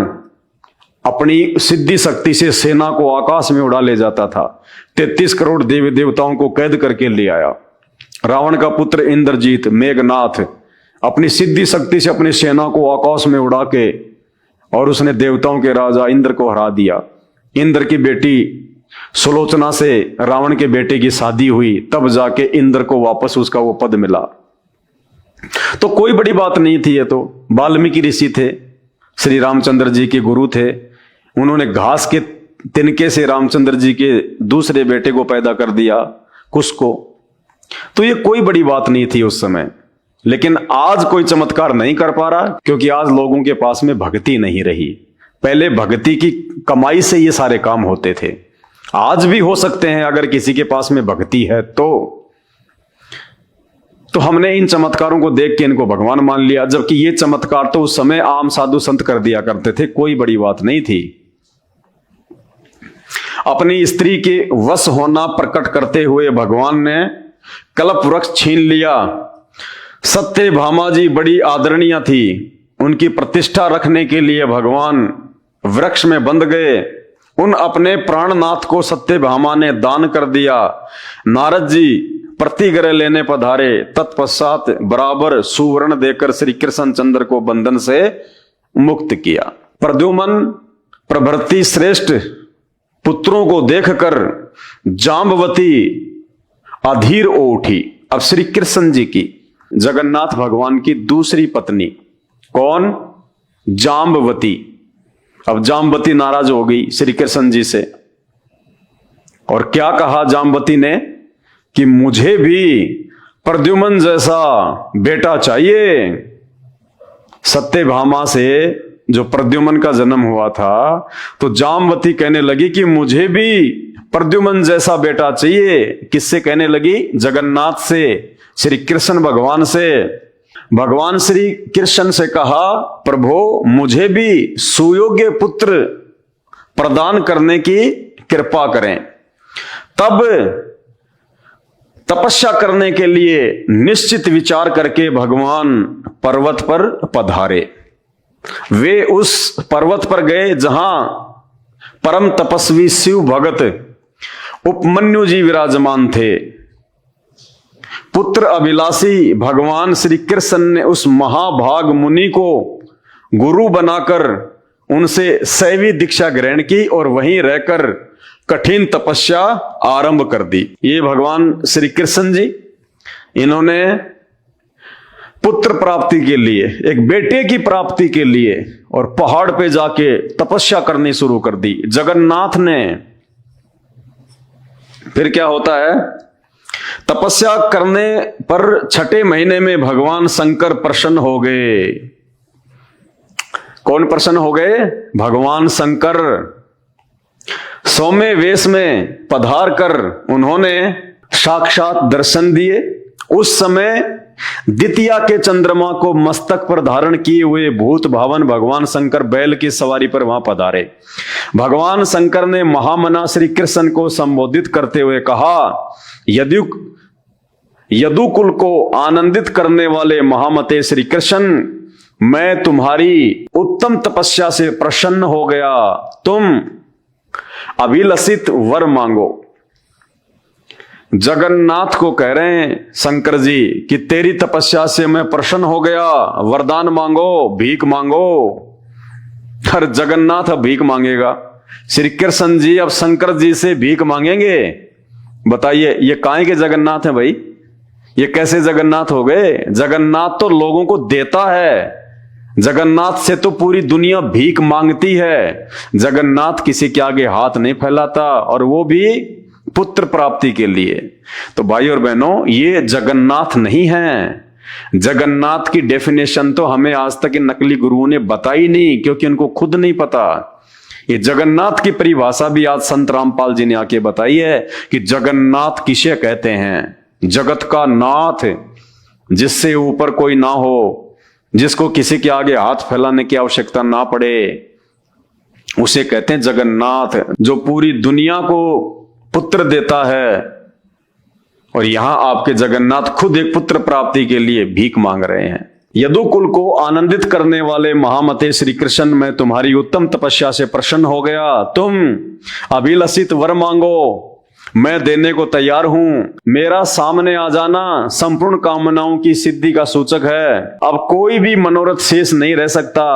अपनी सिद्धि शक्ति से सेना को आकाश में उड़ा ले जाता था। 33 करोड़ देवी देवताओं को कैद करके ले आया। रावण का पुत्र इंद्रजीत, मेघनाथ, अपनी सिद्धि शक्ति से अपनी सेना को आकाश में उड़ा के और उसने देवताओं के राजा इंद्र को हरा दिया। इंद्र की बेटी सुलोचना से रावण के बेटे की शादी हुई, तब जाके इंद्र को वापस उसका वो पद मिला। तो कोई बड़ी बात नहीं थी। ये तो वाल्मीकि ऋषि थे, श्री रामचंद्र जी के गुरु थे। उन्होंने घास के तिनके से रामचंद्र जी के दूसरे बेटे को पैदा कर दिया, कुश को। तो ये कोई बड़ी बात नहीं थी उस समय। लेकिन आज कोई चमत्कार नहीं कर पा रहा, क्योंकि आज लोगों के पास में भक्ति नहीं रही। पहले भक्ति की कमाई से ये सारे काम होते थे। आज भी हो सकते हैं अगर किसी के पास में भक्ति है तो हमने इन चमत्कारों को देख के इनको भगवान मान लिया, जबकि ये चमत्कार तो उस समय आम साधु संत कर दिया करते थे, कोई बड़ी बात नहीं थी। अपनी स्त्री के वश होना प्रकट करते हुए भगवान ने कल्प वृक्ष छीन लिया। सत्यभामा जी बड़ी आदरणीय थी, उनकी प्रतिष्ठा रखने के लिए भगवान वृक्ष में बंध गए। उन अपने प्राणनाथ को सत्यभामा ने दान कर दिया। नारद जी प्रतिग्रह लेने पधारे, तत्पश्चात बराबर सुवर्ण देकर श्री कृष्ण चंद्र को बंधन से मुक्त किया। प्रद्युम्न प्रभृति श्रेष्ठ पुत्रों को देखकर जाम्बवती अधीर हो उठी। अब श्री कृष्ण जी की, जगन्नाथ भगवान की दूसरी पत्नी कौन? जाम्बवती। अब जाम्बवती नाराज हो गई श्री कृष्ण जी से, और क्या कहा जाम्बवती ने कि मुझे भी प्रद्युम्न जैसा बेटा चाहिए। सत्यभामा से जो प्रद्युम्न का जन्म हुआ था, तो जाम्बवती कहने लगी कि मुझे भी प्रद्युम्न जैसा बेटा चाहिए। किससे कहने लगी? जगन्नाथ से, श्री कृष्ण भगवान से। भगवान श्री कृष्ण से कहा, प्रभु मुझे भी सुयोग्य पुत्र प्रदान करने की कृपा करें। तब तपस्या करने के लिए निश्चित विचार करके भगवान पर्वत पर पधारे। वे उस पर्वत पर गए जहां परम तपस्वी शिव भगत उपमन्यु जी विराजमान थे। पुत्र अभिलाषी भगवान श्री कृष्ण ने उस महाभाग मुनि को गुरु बनाकर उनसे शैवी दीक्षा ग्रहण की और वहीं रहकर कठिन तपस्या आरंभ कर दी। ये भगवान श्री कृष्ण जी, इन्होंने पुत्र प्राप्ति के लिए, एक बेटे की प्राप्ति के लिए और पहाड़ पे जाके तपस्या करनी शुरू कर दी जगन्नाथ ने। फिर क्या होता है? तपस्या करने पर छठे महीने में भगवान शंकर प्रसन्न हो गए। कौन प्रसन्न हो गए? भगवान शंकर। सौम्य वेश में पधार कर उन्होंने साक्षात दर्शन दिए। उस समय द्वितीया के चंद्रमा को मस्तक पर धारण किए हुए भूत भावन भगवान शंकर बैल की सवारी पर वहां पधारे। भगवान शंकर ने महामना श्री कृष्ण को संबोधित करते हुए कहा, यदुकुल को आनंदित करने वाले महामते श्री कृष्ण, मैं तुम्हारी उत्तम तपस्या से प्रसन्न हो गया। तुम अभिलषित वर मांगो। जगन्नाथ को कह रहे हैं शंकर जी कि तेरी तपस्या से मैं प्रसन्न हो गया, वरदान मांगो, भीख मांगो। हर जगन्नाथ अब भीख मांगेगा। श्री कृष्ण जी अब शंकर जी से भीख मांगेंगे। बताइए ये काहे के जगन्नाथ है भाई? ये कैसे जगन्नाथ हो गए? जगन्नाथ तो लोगों को देता है। जगन्नाथ से तो पूरी दुनिया भीख मांगती है। जगन्नाथ किसी के आगे हाथ नहीं फैलाता, और वो भी पुत्र प्राप्ति के लिए। तो भाई और बहनों, ये जगन्नाथ नहीं है। जगन्नाथ की डेफिनेशन तो हमें आज तक इन नकली गुरुओं ने बताई नहीं, क्योंकि उनको खुद नहीं पता। ये जगन्नाथ की परिभाषा भी आज संत रामपाल जी ने आके बताई है कि जगन्नाथ किसे कहते हैं? जगत का नाथ, जिससे ऊपर कोई ना हो, जिसको किसी के आगे हाथ फैलाने की आवश्यकता ना पड़े, उसे कहते हैं जगन्नाथ। जो पूरी दुनिया को पुत्र देता है। और यहां आपके जगन्नाथ खुद एक पुत्र प्राप्ति के लिए भीख मांग रहे हैं। यदुकुल को आनंदित करने वाले महामते श्री कृष्ण, मैं तुम्हारी उत्तम तपस्या से प्रसन्न हो गया। तुम अभिलषित वर मांगो, मैं देने को तैयार हूं। मेरा सामने आ जाना संपूर्ण कामनाओं की सिद्धि का सूचक है। अब कोई भी मनोरथ शेष नहीं रह सकता।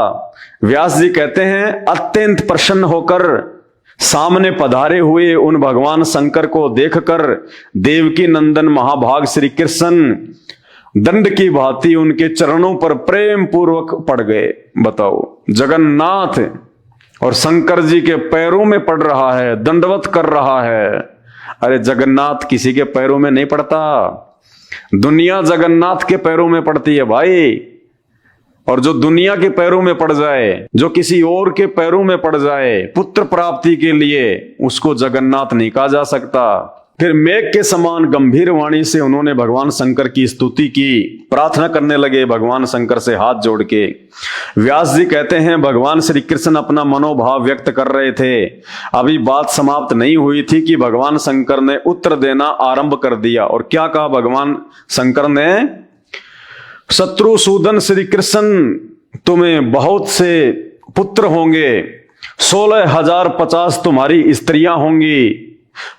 व्यास जी कहते हैं, अत्यंत प्रसन्न होकर सामने पधारे हुए उन भगवान शंकर को देखकर देवकी नंदन महाभाग श्री कृष्ण दंड की भांति उनके चरणों पर प्रेम पूर्वक पड़ गए। बताओ, जगन्नाथ और शंकर जी के पैरों में पड़ रहा है, दंडवत कर रहा है। अरे जगन्नाथ किसी के पैरों में नहीं पड़ता, दुनिया जगन्नाथ के पैरों में पड़ती है भाई। और जो दुनिया के पैरों में पड़ जाए, जो किसी और के पैरों में पड़ जाए पुत्र प्राप्ति के लिए, उसको जगन्नाथ नहीं कहा जा सकता। फिर मेघ के समान गंभीर वाणी से उन्होंने भगवान शंकर की स्तुति की, प्रार्थना करने लगे भगवान शंकर से हाथ जोड़ के। व्यास जी कहते हैं भगवान श्री कृष्ण अपना मनोभाव व्यक्त कर रहे थे। अभी बात समाप्त नहीं हुई थी कि भगवान शंकर ने उत्तर देना आरंभ कर दिया। और क्या कहा भगवान शंकर ने? शत्रुसूदन श्री कृष्ण, तुम्हें बहुत से पुत्र होंगे, 16,050 तुम्हारी स्त्रियां होंगी,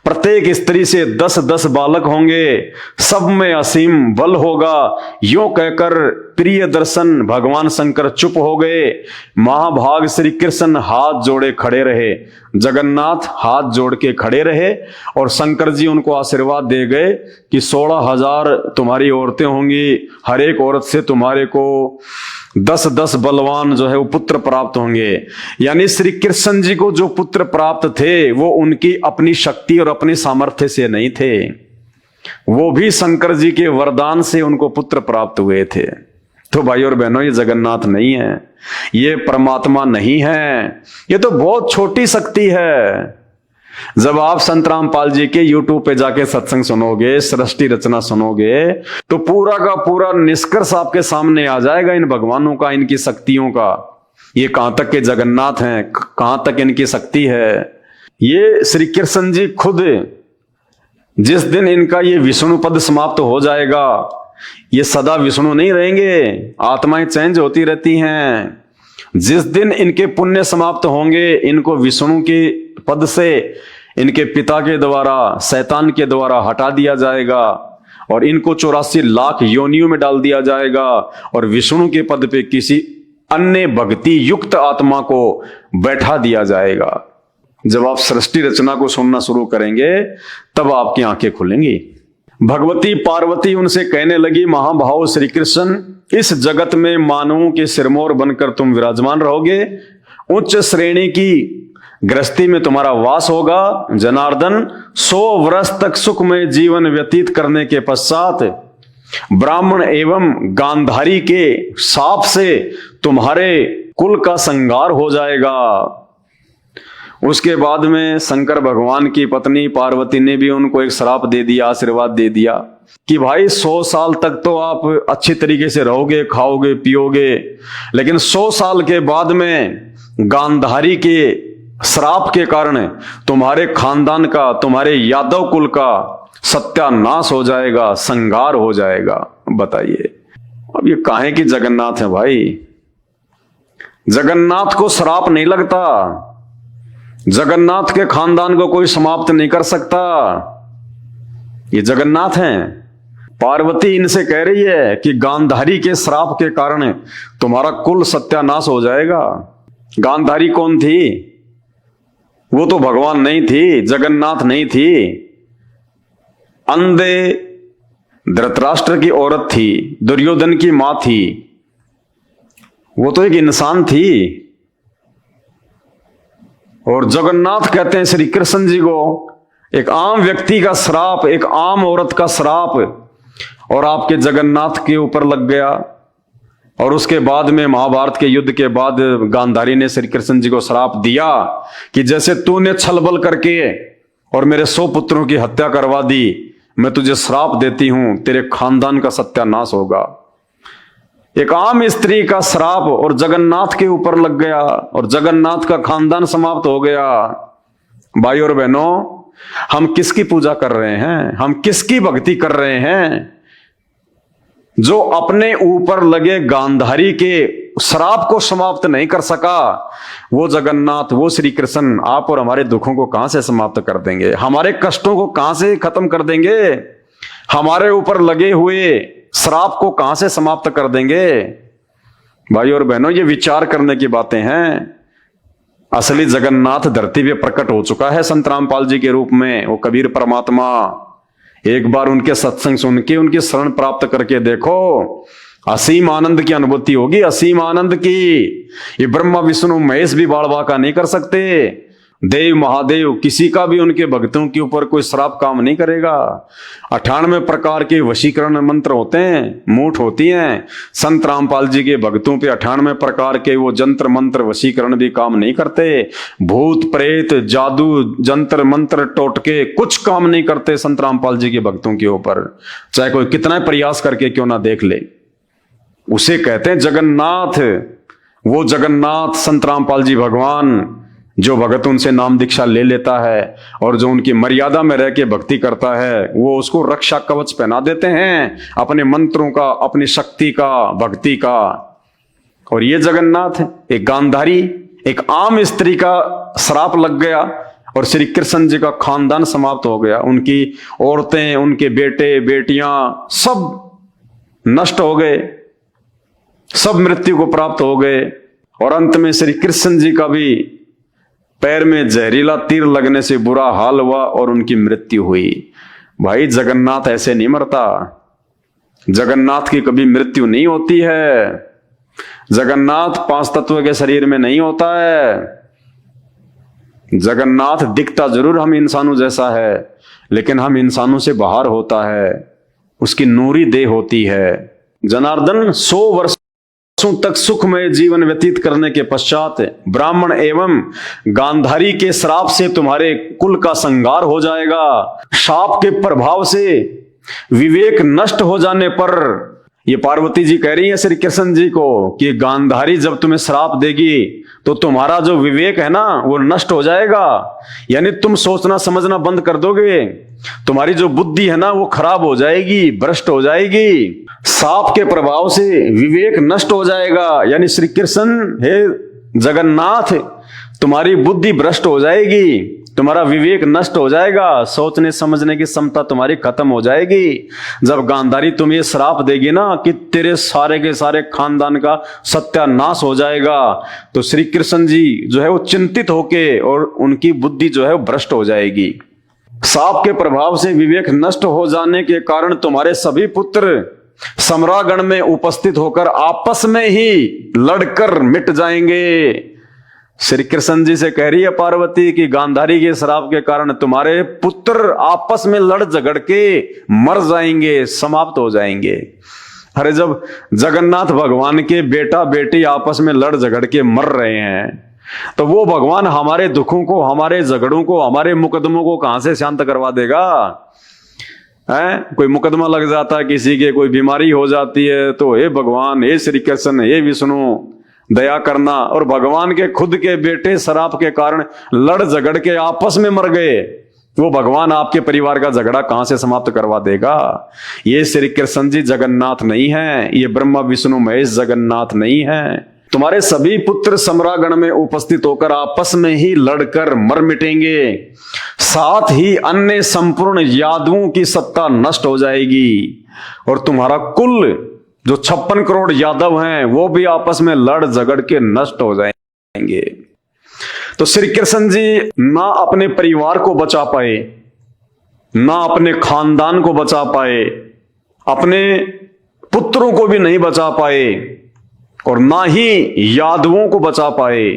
प्रत्येक स्त्री से 10-10 बालक होंगे, सब में असीम बल होगा। यो कहकर प्रिय दर्शन भगवान शंकर चुप हो गए। महाभाग श्री कृष्ण हाथ जोड़े खड़े रहे, जगन्नाथ हाथ जोड़ के खड़े रहे और शंकर जी उनको आशीर्वाद दे गए कि 16,000 तुम्हारी औरतें होंगी, हर एक औरत से तुम्हारे को 10-10 बलवान जो है वो पुत्र प्राप्त होंगे। यानी श्री कृष्ण जी को जो पुत्र प्राप्त थे वो उनकी अपनी शक्ति और अपनी सामर्थ्य से नहीं थे, वो भी शंकर जी के वरदान से उनको पुत्र प्राप्त हुए थे। तो भाई और बहनों, ये जगन्नाथ नहीं है, ये परमात्मा नहीं है, ये तो बहुत छोटी शक्ति है। जब आप संत रामपाल जी के YouTube पे जाके सत्संग सुनोगे, सृष्टि रचना सुनोगे, तो पूरा का पूरा निष्कर्ष आपके सामने आ जाएगा इन भगवानों का, इनकी शक्तियों का। ये कहां तक के जगन्नाथ हैं, कहां तक इनकी शक्ति है। ये श्री कृष्ण जी खुद, जिस दिन इनका ये विष्णु पद समाप्त हो जाएगा, ये सदा विष्णु नहीं रहेंगे, आत्माएं चेंज होती रहती हैं। जिस दिन इनके पुण्य समाप्त होंगे, इनको विष्णु के पद से इनके पिता के द्वारा, शैतान के द्वारा हटा दिया जाएगा और इनको 84 लाख योनियों में डाल दिया जाएगा और विष्णु के पद पे किसी अन्य भक्ति युक्त आत्मा को बैठा दिया जाएगा। जब आप सृष्टि रचना को सुनना शुरू करेंगे तब आपकी आंखें खुलेंगी। भगवती पार्वती उनसे कहने लगी, महाभाव श्री कृष्ण, इस जगत में मानवों के सिरमौर बनकर तुम विराजमान रहोगे, उच्च श्रेणी की गृहस्थी में तुम्हारा वास होगा। जनार्दन, 100 वर्ष तक सुखमय जीवन व्यतीत करने के पश्चात ब्राह्मण एवं गांधारी के शाप से तुम्हारे कुल का संहार हो जाएगा। उसके बाद में शंकर भगवान की पत्नी पार्वती ने भी उनको एक श्राप दे दिया, आशीर्वाद दे दिया कि भाई 100 साल तक तो आप अच्छी तरीके से रहोगे, खाओगे, पियोगे, लेकिन 100 साल के बाद में गांधारी के श्राप के कारण तुम्हारे खानदान का, तुम्हारे यादव कुल का सत्यानाश हो जाएगा, संहार हो जाएगा। बताइए, अब ये काहे की जगन्नाथ है भाई? जगन्नाथ को श्राप नहीं लगता, जगन्नाथ के खानदान को कोई समाप्त नहीं कर सकता। ये जगन्नाथ हैं। पार्वती इनसे कह रही है कि गांधारी के श्राप के कारण तुम्हारा कुल सत्यानाश हो जाएगा। गांधारी कौन थी? वो तो भगवान नहीं थी, जगन्नाथ नहीं थी, अंधे धृतराष्ट्र की औरत थी, दुर्योधन की मां थी। वो तो एक इंसान थी। और जगन्नाथ कहते हैं श्री कृष्ण जी को, एक आम व्यक्ति का श्राप, एक आम औरत का श्राप और आपके जगन्नाथ के ऊपर लग गया। और उसके बाद में महाभारत के युद्ध के बाद गांधारी ने श्री कृष्ण जी को श्राप दिया कि जैसे तूने छलबल करके और मेरे 100 पुत्रों की हत्या करवा दी, मैं तुझे श्राप देती हूं, तेरे खानदान का सत्यानाश होगा। एक आम स्त्री का श्राप और जगन्नाथ के ऊपर लग गया और जगन्नाथ का खानदान समाप्त हो गया। भाई और बहनों, हम किसकी पूजा कर रहे हैं? हम किसकी भक्ति कर रहे हैं? जो अपने ऊपर लगे गांधारी के श्राप को समाप्त नहीं कर सका, वो जगन्नाथ, वो श्री कृष्ण आप और हमारे दुखों को कहां से समाप्त कर देंगे? हमारे कष्टों को कहां से खत्म कर देंगे? हमारे ऊपर लगे हुए श्राप को कहां से समाप्त कर देंगे? भाई और बहनों, ये विचार करने की बातें हैं। असली जगन्नाथ धरती पे प्रकट हो चुका है संत रामपाल जी के रूप में, वो कबीर परमात्मा। एक बार उनके सत्संग सुन के उनकी शरण प्राप्त करके देखो, असीम आनंद की अनुभूति होगी, असीम आनंद की। ये ब्रह्मा विष्णु महेश भी बाल बांका नहीं कर सकते, देव महादेव किसी का भी उनके भक्तों के ऊपर कोई श्राप काम नहीं करेगा। 98 प्रकार के वशीकरण मंत्र होते हैं, मूठ होती हैं। संत रामपाल जी के भक्तों पे 98 प्रकार के वो जंत्र मंत्र वशीकरण भी काम नहीं करते। भूत प्रेत जादू जंत्र मंत्र टोटके कुछ काम नहीं करते संत रामपाल जी के भक्तों के ऊपर, चाहे कोई कितना प्रयास करके क्यों ना देख ले। उसे कहते हैं जगन्नाथ। वो जगन्नाथ संत रामपाल जी भगवान, जो भगत उनसे नाम दीक्षा ले लेता है और जो उनकी मर्यादा में रह के भक्ति करता है, वो उसको रक्षा कवच पहना देते हैं अपने मंत्रों का, अपनी शक्ति का, भक्ति का। और ये जगन्नाथ एक गांधारी, एक आम स्त्री का श्राप लग गया और श्री कृष्ण जी का खानदान समाप्त हो गया। उनकी औरतें, उनके बेटे बेटियां सब नष्ट हो गए, सब मृत्यु को प्राप्त हो गए। और अंत में श्री कृष्ण जी का भी पैर में जहरीला तीर लगने से बुरा हाल हुआ और उनकी मृत्यु हुई। भाई जगन्नाथ ऐसे नहीं मरता, जगन्नाथ की कभी मृत्यु नहीं होती है। जगन्नाथ 5 तत्व के शरीर में नहीं होता है। जगन्नाथ दिखता जरूर हम इंसानों जैसा है, लेकिन हम इंसानों से बाहर होता है, उसकी नूरी देह होती है। जनार्दन 100 वर्षों तक सुखमय जीवन व्यतीत करने के पश्चात ब्राह्मण एवं गांधारी के श्राप से तुम्हारे कुल का संहार हो जाएगा। शाप के प्रभाव से विवेक नष्ट हो जाने पर, ये पार्वती जी कह रही है श्री कृष्ण जी को कि गांधारी जब तुम्हें श्राप देगी तो तुम्हारा जो विवेक है ना वो नष्ट हो जाएगा, यानी तुम सोचना समझना बंद कर दोगे, तुम्हारी जो बुद्धि है ना वो खराब हो जाएगी, भ्रष्ट हो जाएगी। साप के प्रभाव से विवेक नष्ट हो जाएगा, यानी श्री कृष्ण हे जगन्नाथ तुम्हारी बुद्धि भ्रष्ट हो जाएगी, तुम्हारा विवेक नष्ट हो जाएगा, सोचने समझने की क्षमता तुम्हारी खत्म हो जाएगी। जब गांधारी तुम्हें श्राप देगी ना कि तेरे सारे के सारे खानदान का सत्यानाश हो जाएगा, तो श्री कृष्ण जी जो है वो चिंतित होके और उनकी बुद्धि जो है वो भ्रष्ट हो जाएगी। साप के प्रभाव से विवेक नष्ट हो जाने के कारण तुम्हारे सभी पुत्र सम्रागण में उपस्थित होकर आपस में ही लड़कर मिट जाएंगे। श्री कृष्ण जी से कह रही है पार्वती कि गांधारी के श्राप के कारण तुम्हारे पुत्र आपस में लड़ झगड़ के मर जाएंगे, समाप्त हो जाएंगे। अरे जब जगन्नाथ भगवान के बेटा बेटी आपस में लड़ झगड़ के मर रहे हैं, तो वो भगवान हमारे दुखों को, हमारे झगड़ों को, हमारे मुकदमों को कहां से शांत करवा देगा? कोई मुकदमा लग जाता है किसी के, कोई बीमारी हो जाती है, तो हे भगवान, हे श्री कृष्ण, हे विष्णु दया करना। और भगवान के खुद के बेटे शराब के कारण लड़ झगड़ के आपस में मर गए, वो भगवान आपके परिवार का झगड़ा कहां से समाप्त करवा देगा? ये श्री कृष्ण जी जगन्नाथ नहीं है, ये ब्रह्मा विष्णु महेश जगन्नाथ नहीं है। तुम्हारे सभी पुत्र सम्रागण में उपस्थित होकर आपस में ही लड़कर मर मिटेंगे, साथ ही अन्य संपूर्ण यादवों की सत्ता नष्ट हो जाएगी और तुम्हारा कुल जो 56 करोड़ यादव हैं वो भी आपस में लड़ झगड़ के नष्ट हो जाएंगे। तो श्री कृष्ण जी ना अपने परिवार को बचा पाए, ना अपने खानदान को बचा पाए, अपने पुत्रों को भी नहीं बचा पाए और ना ही यादवों को बचा पाए।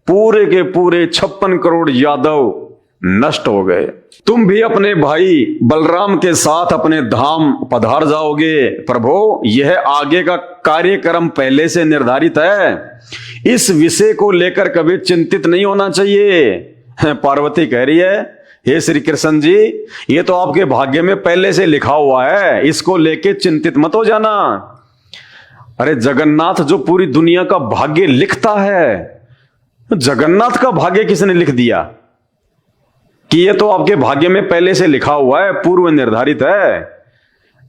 पूरे के पूरे 56 करोड़ यादव नष्ट हो गए। तुम भी अपने भाई बलराम के साथ अपने धाम पधार जाओगे। प्रभु, यह आगे का कार्यक्रम पहले से निर्धारित है, इस विषय को लेकर कभी चिंतित नहीं होना चाहिए। पार्वती कह रही है, हे श्री कृष्ण जी, ये तो आपके भाग्य में पहले से लिखा हुआ है, इसको लेके चिंतित मत हो जाना। अरे जगन्नाथ जो पूरी दुनिया का भाग्य लिखता है, जगन्नाथ का भाग्य किसने लिख दिया कि ये तो आपके भाग्य में पहले से लिखा हुआ है, पूर्व निर्धारित है?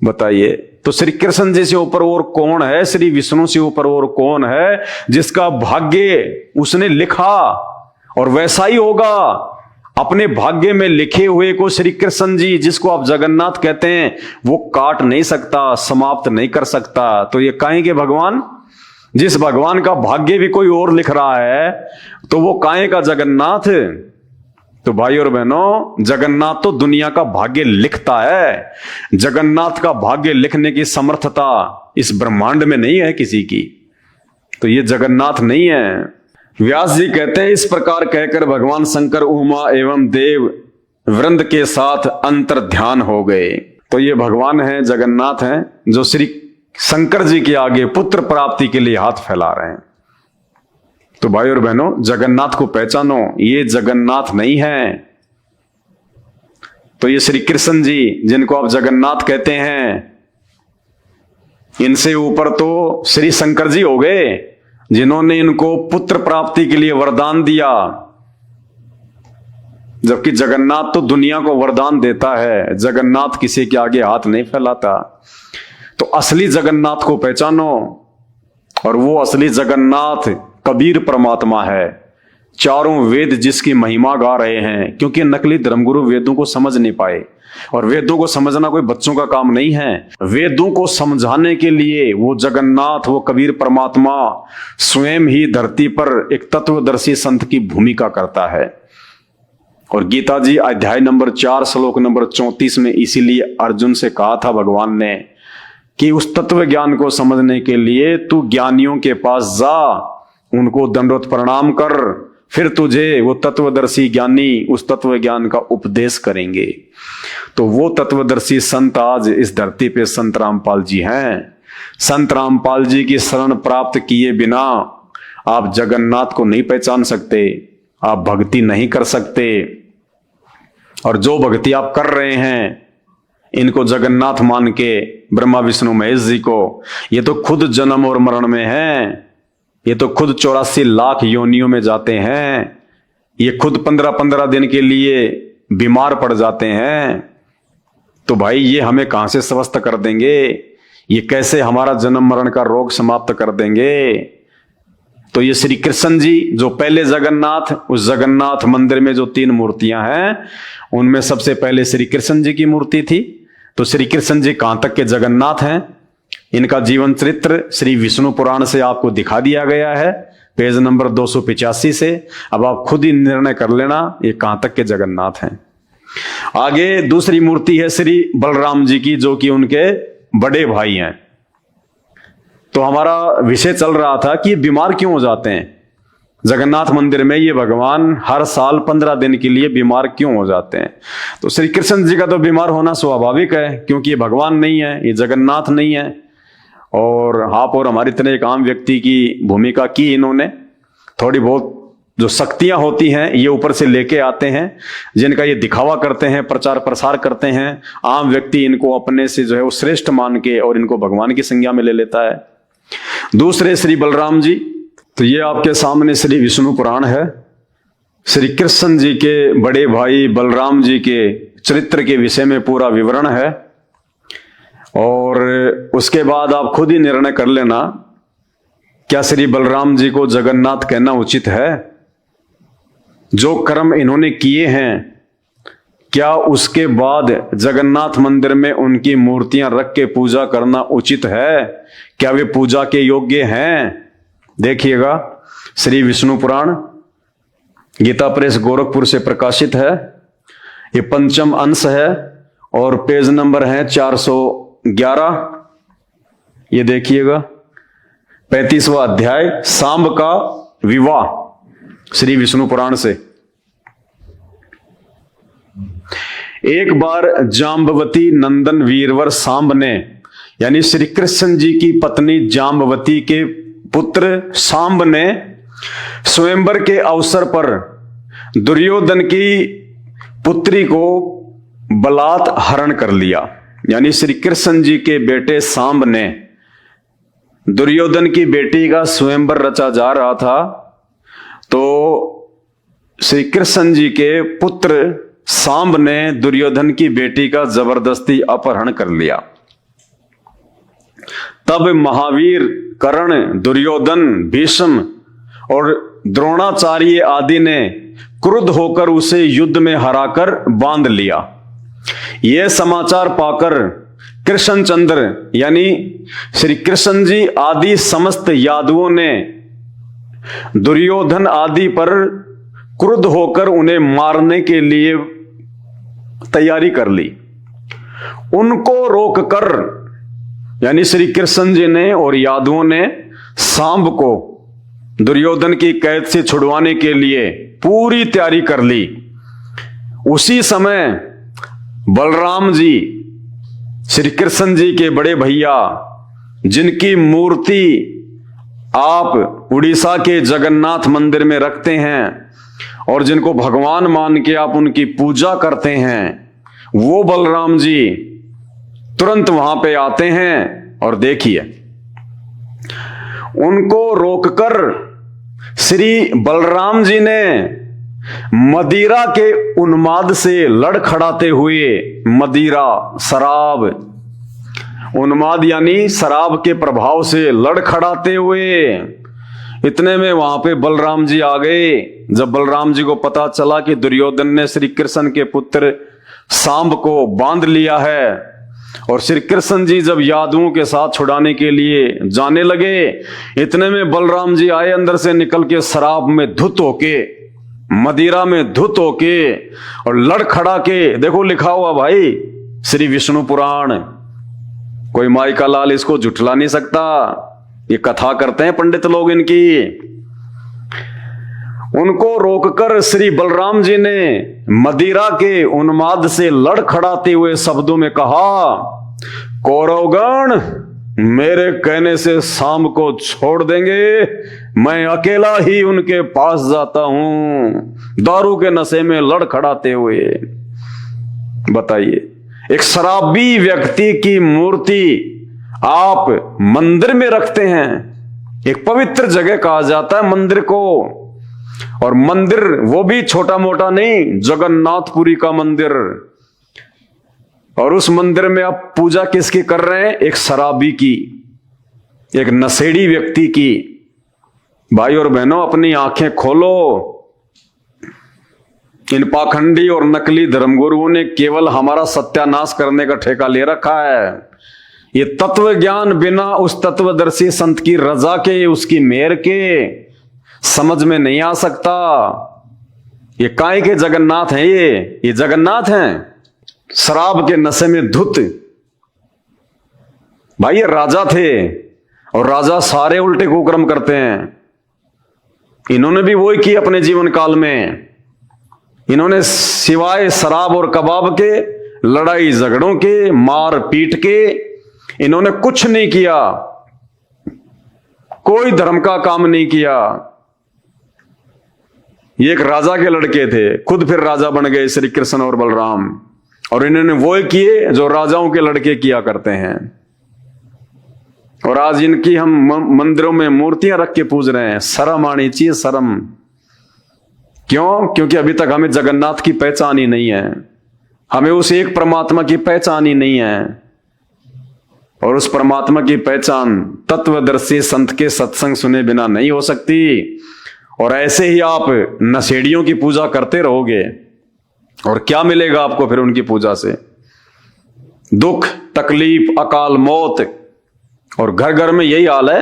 बताइए। तो श्री कृष्ण जी से ऊपर और कौन है, श्री विष्णु से ऊपर और कौन है जिसका भाग्य उसने लिखा और वैसा ही होगा? अपने भाग्य में लिखे हुए को श्री कृष्ण जी, जिसको आप जगन्नाथ कहते हैं, वो काट नहीं सकता, समाप्त नहीं कर सकता। तो ये काहे के भगवान? जिस भगवान का भाग्य भी कोई और लिख रहा है तो वो काहे का जगन्नाथ। तो भाई और बहनों, जगन्नाथ तो दुनिया का भाग्य लिखता है। जगन्नाथ का भाग्य लिखने की समर्थता इस ब्रह्मांड में नहीं है किसी की। तो ये जगन्नाथ नहीं है। व्यास जी कहते हैं, इस प्रकार कहकर भगवान शंकर उमा एवं देव वृंद के साथ अंतर ध्यान हो गए। तो ये भगवान है, जगन्नाथ हैं, जो श्री शंकर जी के आगे पुत्र प्राप्ति के लिए हाथ फैला रहे हैं। तो भाई और बहनों, जगन्नाथ को पहचानो, ये जगन्नाथ नहीं है। तो ये श्री कृष्ण जी जिनको आप जगन्नाथ कहते हैं, इनसे ऊपर तो श्री शंकर जी हो गए, जिन्होंने इनको पुत्र प्राप्ति के लिए वरदान दिया। जबकि जगन्नाथ तो दुनिया को वरदान देता है, जगन्नाथ किसी के आगे हाथ नहीं फैलाता। तो असली जगन्नाथ को पहचानो, और वो असली जगन्नाथ कबीर परमात्मा है। चारों वेद जिसकी महिमा गा रहे हैं, क्योंकि नकली धर्मगुरु वेदों को समझ नहीं पाए, और वेदों को समझना कोई बच्चों का काम नहीं है। वेदों को समझाने के लिए वो जगन्नाथ, वो कबीर परमात्मा स्वयं ही धरती पर एक तत्वदर्शी संत की भूमिका करता है। और गीता जी अध्याय नंबर 4 श्लोक नंबर 34 में इसीलिए अर्जुन से कहा था भगवान ने कि उस तत्व ज्ञान को समझने के लिए तू ज्ञानियों के पास जा, उनको दंडवत प्रणाम कर, फिर तुझे वो तत्वदर्शी ज्ञानी उस तत्व ज्ञान का उपदेश करेंगे। तो वो तत्वदर्शी संत आज इस धरती पे संत रामपाल जी हैं। संत रामपाल जी की शरण प्राप्त किए बिना आप जगन्नाथ को नहीं पहचान सकते, आप भक्ति नहीं कर सकते। और जो भक्ति आप कर रहे हैं इनको जगन्नाथ मान के, ब्रह्मा विष्णु महेश जी को, ये तो खुद जन्म और मरण में हैं। ये तो खुद 84 लाख योनियों में जाते हैं। ये खुद 15-15 दिन के लिए बीमार पड़ जाते हैं। तो भाई ये हमें कहां से स्वस्थ कर देंगे? ये कैसे हमारा जन्म मरण का रोग समाप्त कर देंगे? तो ये श्री कृष्ण जी जो पहले जगन्नाथ, उस जगन्नाथ मंदिर में जो 3 मूर्तियां हैं उनमें सबसे पहले श्री कृष्ण जी की मूर्ति थी। तो श्री कृष्ण जी कहां तक के जगन्नाथ हैं, इनका जीवन चरित्र श्री विष्णु पुराण से आपको दिखा दिया गया है, पेज नंबर 285 से। अब आप खुद ही निर्णय कर लेना ये कहां तक के जगन्नाथ हैं। आगे दूसरी मूर्ति है श्री बलराम जी की, जो कि उनके बड़े भाई हैं। तो हमारा विषय चल रहा था कि ये बीमार क्यों हो जाते हैं। जगन्नाथ मंदिर में ये भगवान हर साल 15 दिन के लिए बीमार क्यों हो जाते हैं। तो श्री कृष्ण जी का तो बीमार होना स्वाभाविक है, क्योंकि ये भगवान नहीं है, ये जगन्नाथ नहीं है। और आप और हमारी तरह एक आम व्यक्ति की भूमिका की इन्होंने। थोड़ी बहुत जो शक्तियां होती हैं ये ऊपर से लेके आते हैं, जिनका ये दिखावा करते हैं, प्रचार प्रसार करते हैं। आम व्यक्ति इनको अपने से जो है वो श्रेष्ठ मान के और इनको भगवान की संज्ञा में ले लेता है। दूसरे श्री बलराम जी, तो ये आपके सामने श्री विष्णु पुराण है। श्री कृष्ण जी के बड़े भाई बलराम जी के चरित्र के विषय में पूरा विवरण है। और उसके बाद आप खुद ही निर्णय कर लेना, क्या श्री बलराम जी को जगन्नाथ कहना उचित है? जो कर्म इन्होंने किए हैं, क्या उसके बाद जगन्नाथ मंदिर में उनकी मूर्तियां रख के पूजा करना उचित है? क्या वे पूजा के योग्य हैं? देखिएगा, श्री विष्णु पुराण गीता प्रेस गोरखपुर से प्रकाशित है। ये 5म अंश है और पेज नंबर है 411। ये देखिएगा, 35वां अध्याय, सांब का विवाह, श्री विष्णु पुराण से। एक बार जाम्बवती नंदन वीरवर सांब ने, यानी श्री कृष्ण जी की पत्नी जाम्बवती के पुत्र सांब ने स्वयंवर के अवसर पर दुर्योधन की पुत्री को बलात् हरण कर लिया। यानी श्री कृष्ण जी के बेटे सांब ने, दुर्योधन की बेटी का स्वयंवर रचा जा रहा था, तो श्री कृष्ण जी के पुत्र सांब ने दुर्योधन की बेटी का जबरदस्ती अपहरण कर लिया। तब महावीर, कर्ण, दुर्योधन, भीष्म और द्रोणाचार्य आदि ने क्रुद्ध होकर उसे युद्ध में हराकर बांध लिया। यह समाचार पाकर कृष्णचंद्र यानी श्री कृष्ण जी आदि समस्त यादवों ने दुर्योधन आदि पर क्रुद्ध होकर उन्हें मारने के लिए तैयारी कर ली। उनको रोककर यानी श्री कृष्ण जी ने और यादवों ने सांब को दुर्योधन की कैद से छुड़वाने के लिए पूरी तैयारी कर ली। उसी समय बलराम जी श्री कृष्ण जी के बड़े भैया, जिनकी मूर्ति आप उड़ीसा के जगन्नाथ मंदिर में रखते हैं और जिनको भगवान मान के आप उनकी पूजा करते हैं, वो बलराम जी तुरंत वहां पे आते हैं और देखिए, उनको रोककर श्री बलराम जी ने मदिरा के उन्माद से लड़खड़ाते हुए, मदिरा शराब, उन्माद यानी शराब के प्रभाव से लड़खड़ाते हुए, इतने में वहां पे बलराम जी आ गए। जब बलराम जी को पता चला कि दुर्योधन ने श्री कृष्ण के पुत्र सांब को बांध लिया है और श्री कृष्ण जी जब यादवों के साथ छुड़ाने के लिए जाने लगे, इतने में बलराम जी आए अंदर से निकल के, शराब में धुत होके, मदिरा में धुत होके और लड़खड़ा के। देखो लिखा हुआ भाई श्री विष्णु पुराण, कोई माई का लाल इसको झुठला नहीं सकता। ये कथा करते हैं पंडित लोग इनकी। उनको रोककर श्री बलराम जी ने मदिरा के उन्माद से लड़खड़ाते हुए शब्दों में कहा, कौरवगण मेरे कहने से शाम को छोड़ देंगे, मैं अकेला ही उनके पास जाता हूं। दारू के नशे में लड़खड़ाते हुए। बताइए, एक शराबी व्यक्ति की मूर्ति आप मंदिर में रखते हैं। एक पवित्र जगह कहा जाता है मंदिर को, और मंदिर वो भी छोटा मोटा नहीं, जगन्नाथपुरी का मंदिर। और उस मंदिर में आप पूजा किसकी कर रहे हैं? एक शराबी की, एक नशेड़ी व्यक्ति की। भाई और बहनों, अपनी आंखें खोलो। इन पाखंडी और नकली धर्मगुरुओं ने केवल हमारा सत्यानाश करने का ठेका ले रखा है। ये तत्व ज्ञान बिना उस तत्वदर्शी संत की रजा के, उसकी मेहर के समझ में नहीं आ सकता। ये काय के जगन्नाथ हैं? ये जगन्नाथ हैं शराब के नशे में धुत। भाई ये राजा थे, और राजा सारे उल्टे कुकर्म करते हैं। इन्होंने भी वही किया अपने जीवन काल में। इन्होंने सिवाय शराब और कबाब के, लड़ाई झगड़ों के, मार पीट के, इन्होंने कुछ नहीं किया। कोई धर्म का काम नहीं किया। ये एक राजा के लड़के थे, खुद फिर राजा बन गए श्री कृष्ण और बलराम। और इन्होंने वो किए जो राजाओं के लड़के किया करते हैं। और आज इनकी हम मंदिरों में मूर्तियां रख के पूज रहे हैं। शर्म आनी चाहिए, शर्म। क्यों? क्योंकि अभी तक हमें जगन्नाथ की पहचान ही नहीं है। हमें उस एक परमात्मा की पहचान ही नहीं है। और उस परमात्मा की पहचान तत्वदर्शी संत के सत्संग सुने बिना नहीं हो सकती। और ऐसे ही आप नशेड़ियों की पूजा करते रहोगे, और क्या मिलेगा आपको फिर उनकी पूजा से? दुख, तकलीफ, अकाल मौत। और घर घर में यही हाल है।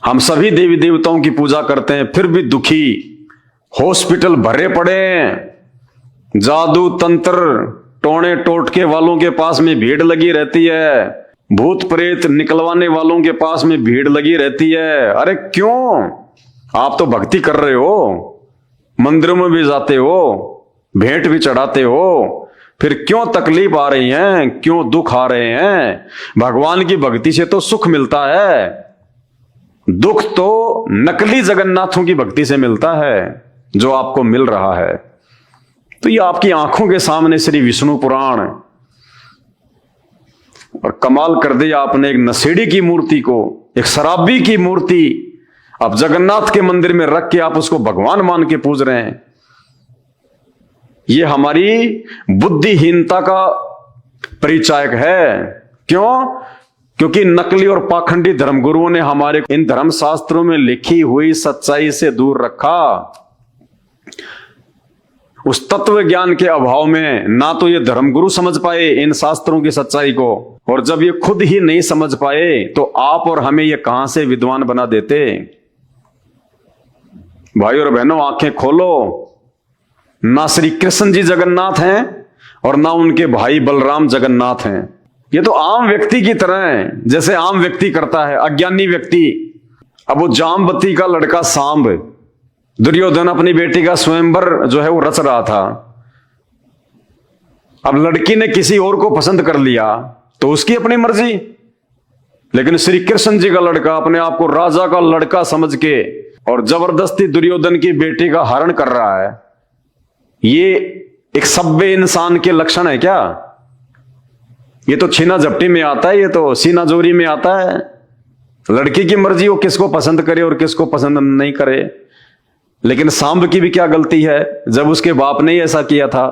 हम सभी देवी देवताओं की पूजा करते हैं, फिर भी दुखी। हॉस्पिटल भरे पड़े हैं। जादू तंत्र टोने टोटके वालों के पास में भीड़ लगी रहती है। भूत प्रेत निकलवाने वालों के पास में भीड़ लगी रहती है। अरे क्यों? आप तो भक्ति कर रहे हो, मंदिरों में भी जाते हो, भेंट भी चढ़ाते हो, फिर क्यों तकलीफ आ रही है? क्यों दुख आ रहे हैं? भगवान की भक्ति से तो सुख मिलता है। दुख तो नकली जगन्नाथों की भक्ति से मिलता है जो आपको मिल रहा है। तो ये आपकी आंखों के सामने श्री विष्णु पुराण। और कमाल कर दिया आपने, एक नशेड़ी की मूर्ति को, एक शराबी की मूर्ति आप जगन्नाथ के मंदिर में रख के आप उसको भगवान मान के पूज रहे हैं। ये हमारी बुद्धिहीनता का परिचायक है। क्यों? क्योंकि नकली और पाखंडी धर्मगुरुओं ने हमारे इन धर्म शास्त्रों में लिखी हुई सच्चाई से दूर रखा। उस तत्व ज्ञान के अभाव में ना तो ये धर्मगुरु समझ पाए इन शास्त्रों की सच्चाई को, और जब ये खुद ही नहीं समझ पाए तो आप और हमें ये कहां से विद्वान बना देते। भाई और बहनों, आंखें खोलो, ना श्री कृष्ण जी जगन्नाथ हैं और ना उनके भाई बलराम जगन्नाथ हैं। ये तो आम व्यक्ति की तरह है, जैसे आम व्यक्ति करता है, अज्ञानी व्यक्ति। अब वो जामवती का लड़का सांब, दुर्योधन अपनी बेटी का स्वयंवर जो है वो रच रहा था। अब लड़की ने किसी और को पसंद कर लिया तो उसकी अपनी मर्जी, लेकिन श्री कृष्ण जी का लड़का अपने आप को राजा का लड़का समझ के और जबरदस्ती दुर्योधन की बेटी का हरण कर रहा है। ये एक सभ्य इंसान के लक्षण है क्या? ये तो छीना झपटी में आता है, ये तो सीना जोरी में आता है। लड़की की मर्जी, वो किसको पसंद करे और किसको पसंद नहीं करे। लेकिन सांब की भी क्या गलती है जब उसके बाप ने ही ऐसा किया था।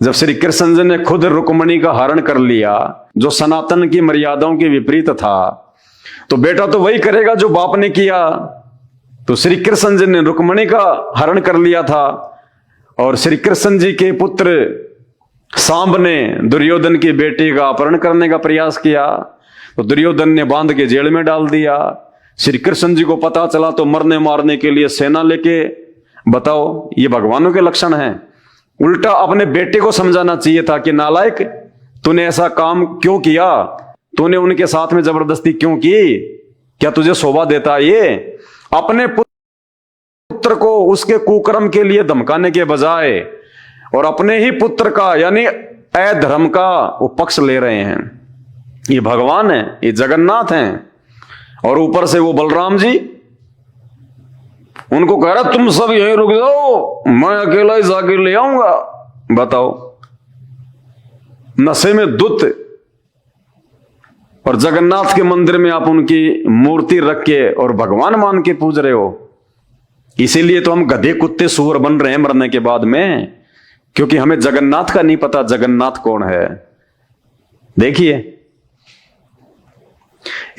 जब श्री कृष्ण जी ने खुद रुक्मणी का हरण कर लिया जो सनातन की मर्यादाओं के विपरीत था, तो बेटा तो वही करेगा जो बाप ने किया। तो श्री कृष्ण जी ने रुक्मणी का हरण कर लिया था और श्री कृष्ण जी के पुत्र सांब ने दुर्योधन की बेटी का अपहरण करने का प्रयास किया, तो दुर्योधन ने बांध के जेल में डाल दिया। श्री कृष्ण जी को पता चला तो मरने मारने के लिए सेना लेके, बताओ ये भगवानों के लक्षण हैं। उल्टा अपने बेटे को समझाना चाहिए था कि नालायक, तूने ऐसा काम क्यों किया, तूने उनके साथ में जबरदस्ती क्यों की, क्या तुझे शोभा देता ये? अपने पुत्र को उसके कुकर्म के लिए धमकाने के बजाय और अपने ही पुत्र का यानी अधर्म का वो पक्ष ले रहे हैं। ये भगवान है, ये जगन्नाथ हैं। और ऊपर से वो बलराम जी उनको कह रहा तुम सब यहीं रुक जाओ, मैं अकेला ही जाके ले आऊंगा। बताओ, नशे में दुत, और जगन्नाथ के मंदिर में आप उनकी मूर्ति रख के और भगवान मान के पूज रहे हो। इसीलिए तो हम गधे कुत्ते सूअर बन रहे हैं मरने के बाद में, क्योंकि हमें जगन्नाथ का नहीं पता जगन्नाथ कौन है। देखिए,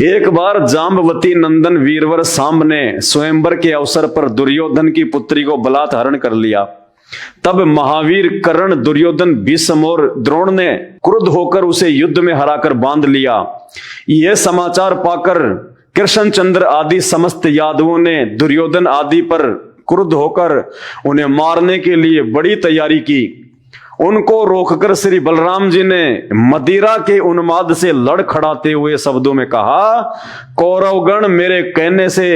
एक बार जाम्बवती नंदन वीरवर सांब ने स्वयंवर के अवसर पर दुर्योधन की पुत्री को बलात्कार कर लिया। तब महावीर कर्ण, दुर्योधन, भीष्म और द्रोण ने क्रुद्ध होकर उसे युद्ध में हराकर बांध लिया। यह समाचार पाकर कृष्णचंद्र आदि समस्त यादवों ने दुर्योधन आदि पर क्रुद्ध होकर उन्हें मारने के लिए बड़ी तैयारी की। उनको रोककर श्री बलराम जी ने मदिरा के उन्माद से लड़ खड़ाते हुए शब्दों में कहा, कौरवगण मेरे कहने से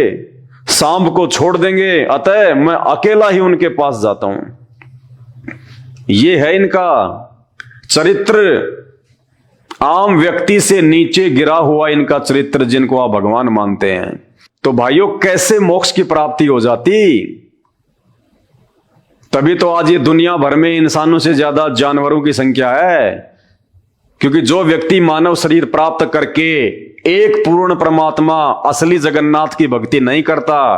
सांब को छोड़ देंगे, अतः मैं अकेला ही उनके पास जाता हूं। ये है इनका चरित्र, आम व्यक्ति से नीचे गिरा हुआ इनका चरित्र, जिनको आप भगवान मानते हैं। तो भाइयों, कैसे मोक्ष की प्राप्ति हो जाती? तभी तो आज ये दुनिया भर में इंसानों से ज्यादा जानवरों की संख्या है, क्योंकि जो व्यक्ति मानव शरीर प्राप्त करके एक पूर्ण परमात्मा असली जगन्नाथ की भक्ति नहीं करता,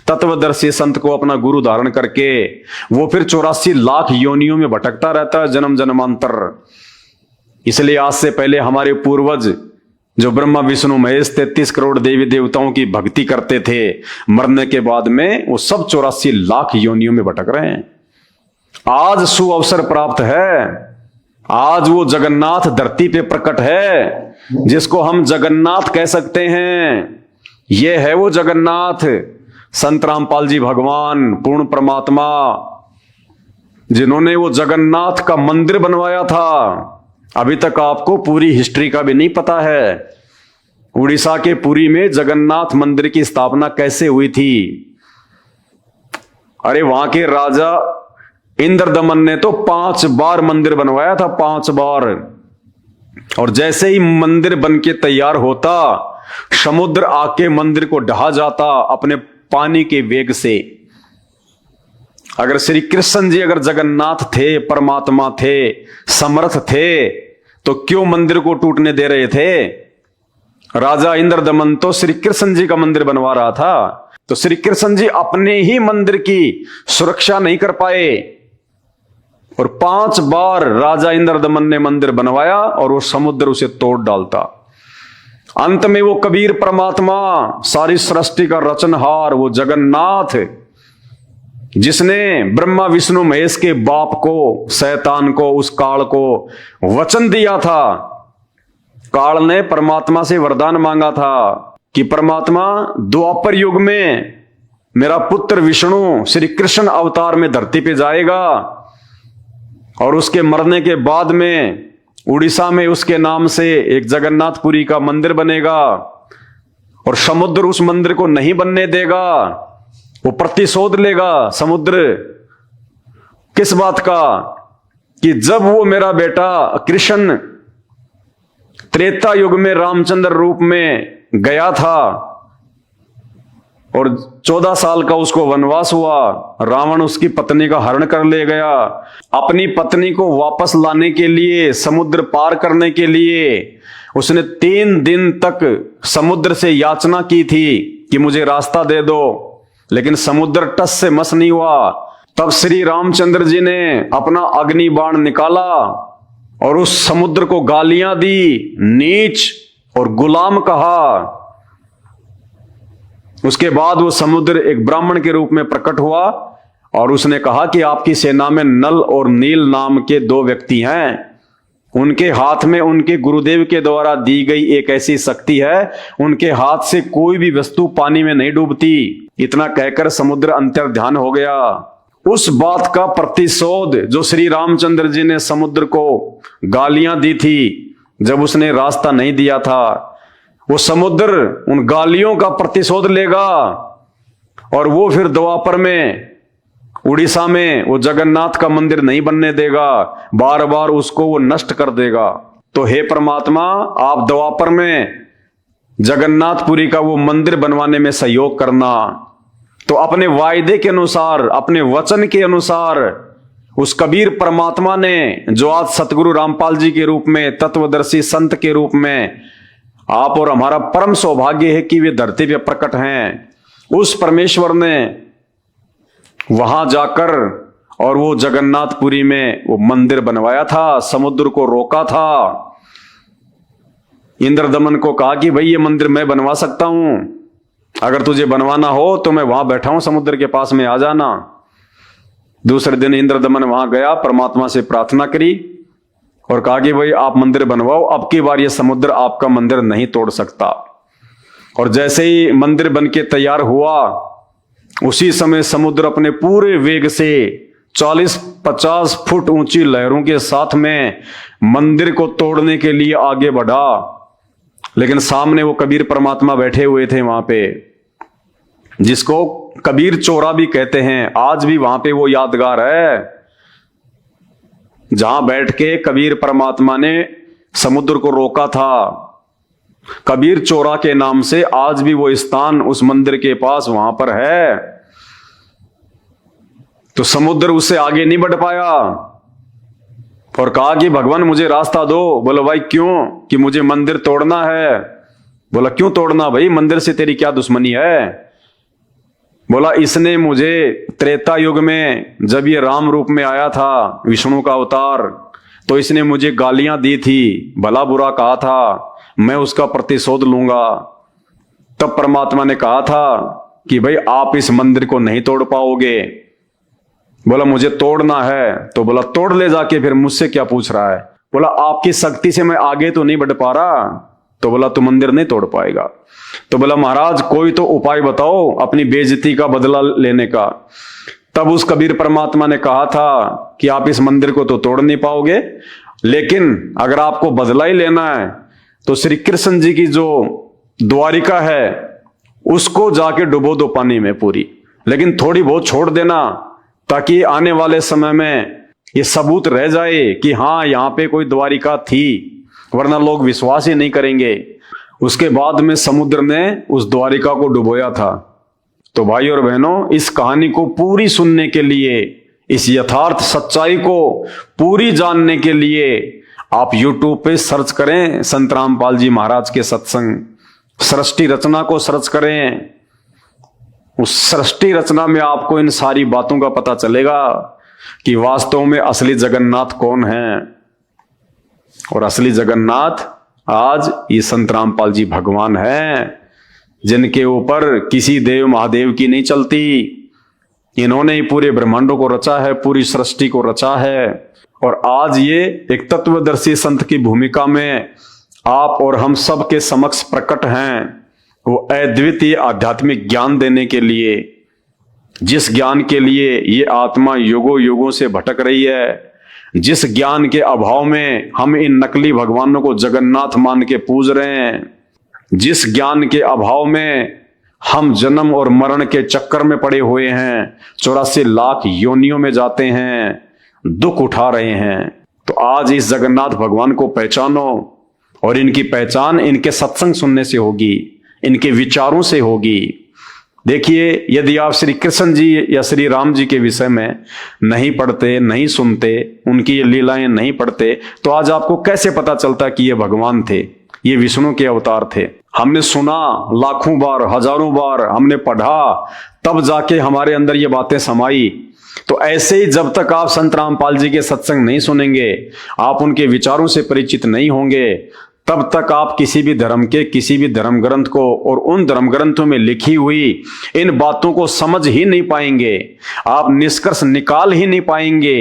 तत्वदर्शी संत को अपना गुरु धारण करके, वो फिर 84 लाख योनियों में भटकता रहता है जन्म जन्मांतर। इसलिए आज से पहले हमारे पूर्वज जो ब्रह्मा विष्णु महेश 33 करोड़ देवी देवताओं की भक्ति करते थे, मरने के बाद में वो सब 84 लाख योनियों में भटक रहे हैं। आज सुअवसर प्राप्त है, आज वो जगन्नाथ धरती पे प्रकट है, जिसको हम जगन्नाथ कह सकते हैं। ये है वो जगन्नाथ, संत रामपाल जी भगवान, पूर्ण परमात्मा, जिन्होंने वो जगन्नाथ का मंदिर बनवाया था। अभी तक आपको पूरी हिस्ट्री का भी नहीं पता है। उड़ीसा के पुरी में जगन्नाथ मंदिर की स्थापना कैसे हुई थी? अरे वहां के राजा इंद्रदमन ने तो 5 बार मंदिर बनवाया था, 5 बार। और जैसे ही मंदिर बन के तैयार होता, समुद्र आके मंदिर को ढहा जाता अपने पानी के वेग से। अगर श्री कृष्ण जी अगर जगन्नाथ थे, परमात्मा थे, समर्थ थे, तो क्यों मंदिर को टूटने दे रहे थे? राजा इंद्रदमन तो श्री कृष्ण जी का मंदिर बनवा रहा था, तो श्री कृष्ण जी अपने ही मंदिर की सुरक्षा नहीं कर पाए, और 5 बार राजा इंद्रदमन ने मंदिर बनवाया और वो समुद्र उसे तोड़ डालता। अंत में वो कबीर परमात्मा, सारी सृष्टि का रचनहार, वो जगन्नाथ, जिसने ब्रह्मा विष्णु महेश के बाप को, शैतान को, उस काल को वचन दिया था। काल ने परमात्मा से वरदान मांगा था कि परमात्मा द्वापर युग में मेरा पुत्र विष्णु श्री कृष्ण अवतार में धरती पे जाएगा और उसके मरने के बाद में उड़ीसा में उसके नाम से एक जगन्नाथपुरी का मंदिर बनेगा और समुद्र उस मंदिर को नहीं बनने देगा, वो प्रतिशोध लेगा समुद्र। किस बात का? कि जब वो मेरा बेटा कृष्ण त्रेता युग में रामचंद्र रूप में गया था और 14 साल का उसको वनवास हुआ, रावण उसकी पत्नी का हरण कर ले गया। अपनी पत्नी को वापस लाने के लिए, समुद्र पार करने के लिए उसने 3 दिन तक समुद्र से याचना की थी कि मुझे रास्ता दे दो, लेकिन समुद्र टस से मस नहीं हुआ। तब श्री रामचंद्र जी ने अपना अग्नि बाण निकाला और उस समुद्र को गालियां दी, नीच और गुलाम कहा। उसके बाद वो समुद्र एक ब्राह्मण के रूप में प्रकट हुआ और उसने कहा कि आपकी सेना में नल और नील नाम के 2 व्यक्ति हैं, उनके हाथ में उनके गुरुदेव के द्वारा दी गई एक ऐसी शक्ति है, उनके हाथ से कोई भी वस्तु पानी में नहीं डूबती। इतना कहकर समुद्र अंतर्ध्यान हो गया। उस बात का प्रतिशोध जो श्री रामचंद्र जी ने समुद्र को गालियां दी थी जब उसने रास्ता नहीं दिया था, वो समुद्र उन गालियों का प्रतिशोध लेगा और वो फिर द्वापर में उड़ीसा में वो जगन्नाथ का मंदिर नहीं बनने देगा, बार बार उसको वो नष्ट कर देगा। तो हे परमात्मा, आप द्वापर में जगन्नाथपुरी का वो मंदिर बनवाने में सहयोग करना। तो अपने वायदे के अनुसार, अपने वचन के अनुसार उस कबीर परमात्मा ने, जो आज सतगुरु रामपाल जी के रूप में, तत्वदर्शी संत के रूप में आप और हमारा परम सौभाग्य है कि वे धरती पे प्रकट हैं, उस परमेश्वर ने वहां जाकर और वो जगन्नाथपुरी में वो मंदिर बनवाया था, समुद्र को रोका था। इंद्रदमन को कहा कि भाई ये मंदिर मैं बनवा सकता हूं, अगर तुझे बनवाना हो तो मैं वहां बैठा हूं समुद्र के पास में, आ जाना। दूसरे दिन इंद्रदमन वहां गया, परमात्मा से प्रार्थना करी और कहा कि भाई आप मंदिर बनवाओ, अब की बार ये समुद्र आपका मंदिर नहीं तोड़ सकता। और जैसे ही मंदिर बनके तैयार हुआ, उसी समय समुद्र अपने पूरे वेग से 40-50 फुट ऊंची लहरों के साथ में मंदिर को तोड़ने के लिए आगे बढ़ा। लेकिन सामने वो कबीर परमात्मा बैठे हुए थे वहां पे, जिसको कबीर चौरा भी कहते हैं। आज भी वहां पे वो यादगार है जहां बैठ के कबीर परमात्मा ने समुद्र को रोका था। कबीर चौरा के नाम से आज भी वो स्थान उस मंदिर के पास वहां पर है। तो समुद्र उससे आगे नहीं बढ़ पाया और कहा कि भगवान मुझे रास्ता दो। बोला भाई क्यों? कि मुझे मंदिर तोड़ना है। बोला क्यों तोड़ना भाई, मंदिर से तेरी क्या दुश्मनी है? बोला इसने मुझे त्रेता युग में जब ये राम रूप में आया था, विष्णु का अवतार, तो इसने मुझे गालियां दी थी, भला बुरा कहा था, मैं उसका प्रतिशोध लूंगा। तब परमात्मा ने कहा था कि भाई आप इस मंदिर को नहीं तोड़ पाओगे। बोला मुझे तोड़ना है। तो बोला तोड़ ले जाके, फिर मुझसे क्या पूछ रहा है? बोला आपकी शक्ति से मैं आगे तो नहीं बढ़ पा रहा। तो बोला तू मंदिर नहीं तोड़ पाएगा। तो बोला महाराज कोई तो उपाय बताओ अपनी बेइज्जती का बदला लेने का। तब उस कबीर परमात्मा ने कहा था कि आप इस मंदिर को तो तोड़ नहीं पाओगे, लेकिन अगर आपको बदला ही लेना है तो श्री कृष्ण जी की जो द्वारिका है उसको जाके डुबो दो पानी में पूरी, लेकिन थोड़ी बहुत छोड़ देना, ताकि आने वाले समय में ये सबूत रह जाए कि हाँ यहाँ पे कोई द्वारिका थी, वरना लोग विश्वास ही नहीं करेंगे। उसके बाद में समुद्र ने उस द्वारिका को डुबोया था। तो भाई और बहनों, इस कहानी को पूरी सुनने के लिए, इस यथार्थ सच्चाई को पूरी जानने के लिए आप YouTube पे सर्च करें संत रामपाल जी महाराज के सत्संग, सृष्टि रचना को सर्च करें। उस सृष्टि रचना में आपको इन सारी बातों का पता चलेगा कि वास्तव में असली जगन्नाथ कौन है। और असली जगन्नाथ आज ये संत रामपाल जी भगवान हैं, जिनके ऊपर किसी देव महादेव की नहीं चलती। इन्होंने ही पूरे ब्रह्मांडों को रचा है, पूरी सृष्टि को रचा है। और आज ये एक तत्वदर्शी संत की भूमिका में आप और हम सब के समक्ष प्रकट हैं, वो अद्वितीय आध्यात्मिक ज्ञान देने के लिए, जिस ज्ञान के लिए ये आत्मा युगों युगों से भटक रही है, जिस ज्ञान के अभाव में हम इन नकली भगवानों को जगन्नाथ मान के पूज रहे हैं, जिस ज्ञान के अभाव में हम जन्म और मरण के चक्कर में पड़े हुए हैं, 84 लाख योनियों में जाते हैं, दुख उठा रहे हैं। तो आज इस जगन्नाथ भगवान को पहचानो, और इनकी पहचान इनके सत्संग सुनने से होगी, इनके विचारों से होगी। देखिए, यदि आप श्री कृष्ण जी या श्री राम जी के विषय में नहीं पढ़ते, नहीं सुनते, उनकी ये लीलाएं नहीं पढ़ते, तो आज आपको कैसे पता चलता कि ये भगवान थे, ये विष्णु के अवतार थे। हमने सुना लाखों बार, हजारों बार हमने पढ़ा, तब जाके हमारे अंदर ये बातें समाई। तो ऐसे ही जब तक आप संत रामपाल जी के सत्संग नहीं सुनेंगे, आप उनके विचारों से परिचित नहीं होंगे, तब तक आप किसी भी धर्म के किसी भी धर्म ग्रंथ को और उन धर्म ग्रंथों में लिखी हुई इन बातों को समझ ही नहीं पाएंगे, आप निष्कर्ष निकाल ही नहीं पाएंगे।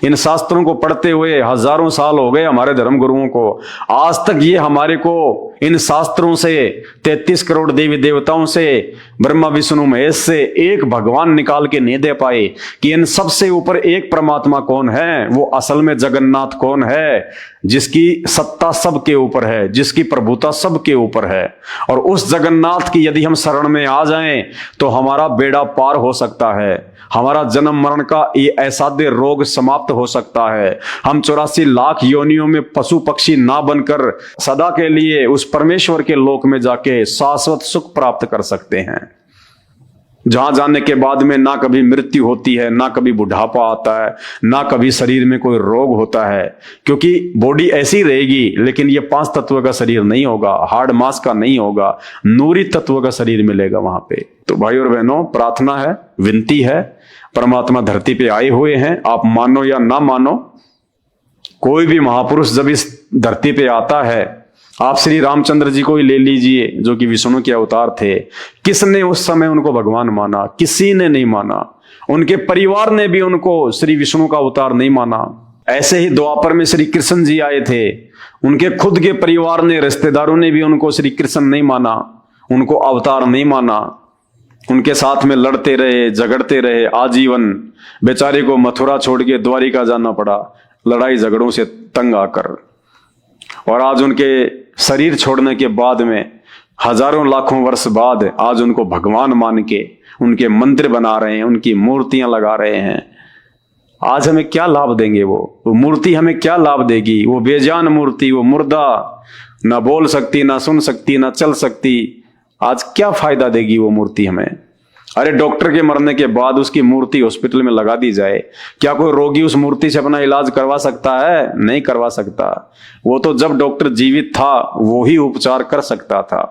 इन शास्त्रों को पढ़ते हुए हजारों साल हो गए हमारे धर्म गुरुओं को, आज तक ये हमारे को इन शास्त्रों से, 33 करोड़ देवी देवताओं से, ब्रह्मा विष्णु महेश से एक भगवान निकाल के नहीं दे पाए कि इन सबसे ऊपर एक परमात्मा कौन है, वो असल में जगन्नाथ कौन है, जिसकी सत्ता सबके ऊपर है, जिसकी प्रभुता सबके ऊपर है। और उस जगन्नाथ की यदि हम शरण में आ जाएं तो हमारा बेड़ा पार हो सकता है, हमारा जन्म मरण का ये असाध्य रोग समाप्त हो सकता है। हम 84 लाख योनियों में पशु पक्षी ना बनकर सदा के लिए उस परमेश्वर के लोक में जाके शाश्वत सुख प्राप्त कर सकते हैं, जहां जाने के बाद में ना कभी मृत्यु होती है, ना कभी बुढ़ापा आता है, ना कभी शरीर में कोई रोग होता है, क्योंकि बॉडी ऐसी रहेगी, लेकिन ये 5 तत्व का शरीर नहीं होगा, हार्ड मास का नहीं होगा, नूरी तत्व का शरीर मिलेगा वहां पे। तो भाई और बहनों, प्रार्थना है, विनती है, परमात्मा धरती पे आए हुए हैं, आप मानो या ना मानो, कोई भी महापुरुष जब इस धरती पे आता है, आप श्री रामचंद्र जी को ही ले लीजिए, जो कि विष्णु के अवतार थे, किसने उस समय उनको भगवान माना? किसी ने नहीं माना। उनके परिवार ने भी उनको श्री विष्णु का अवतार नहीं माना। ऐसे ही द्वापर में श्री कृष्ण जी आए थे, उनके खुद के परिवार ने, रिश्तेदारों ने भी उनको श्री कृष्ण नहीं माना, उनको अवतार नहीं माना। उनके साथ में लड़ते रहे, झगड़ते रहे आजीवन, बेचारे को मथुरा छोड़ के द्वारिका जाना पड़ा, लड़ाई झगड़ों से तंग आकर। और आज उनके शरीर छोड़ने के बाद में हजारों लाखों वर्ष बाद आज उनको भगवान मान के उनके मंदिर बना रहे हैं, उनकी मूर्तियां लगा रहे हैं। आज हमें क्या लाभ देंगे? वो मूर्ति हमें क्या लाभ देगी? वो बेजान मूर्ति, वो मुर्दा, ना बोल सकती, ना सुन सकती, ना चल सकती, आज क्या फायदा देगी वो मूर्ति हमें? अरे डॉक्टर के मरने के बाद उसकी मूर्ति हॉस्पिटल में लगा दी जाए, क्या कोई रोगी उस मूर्ति से अपना इलाज करवा सकता है? नहीं करवा सकता। वो तो जब डॉक्टर जीवित था वो ही उपचार कर सकता था।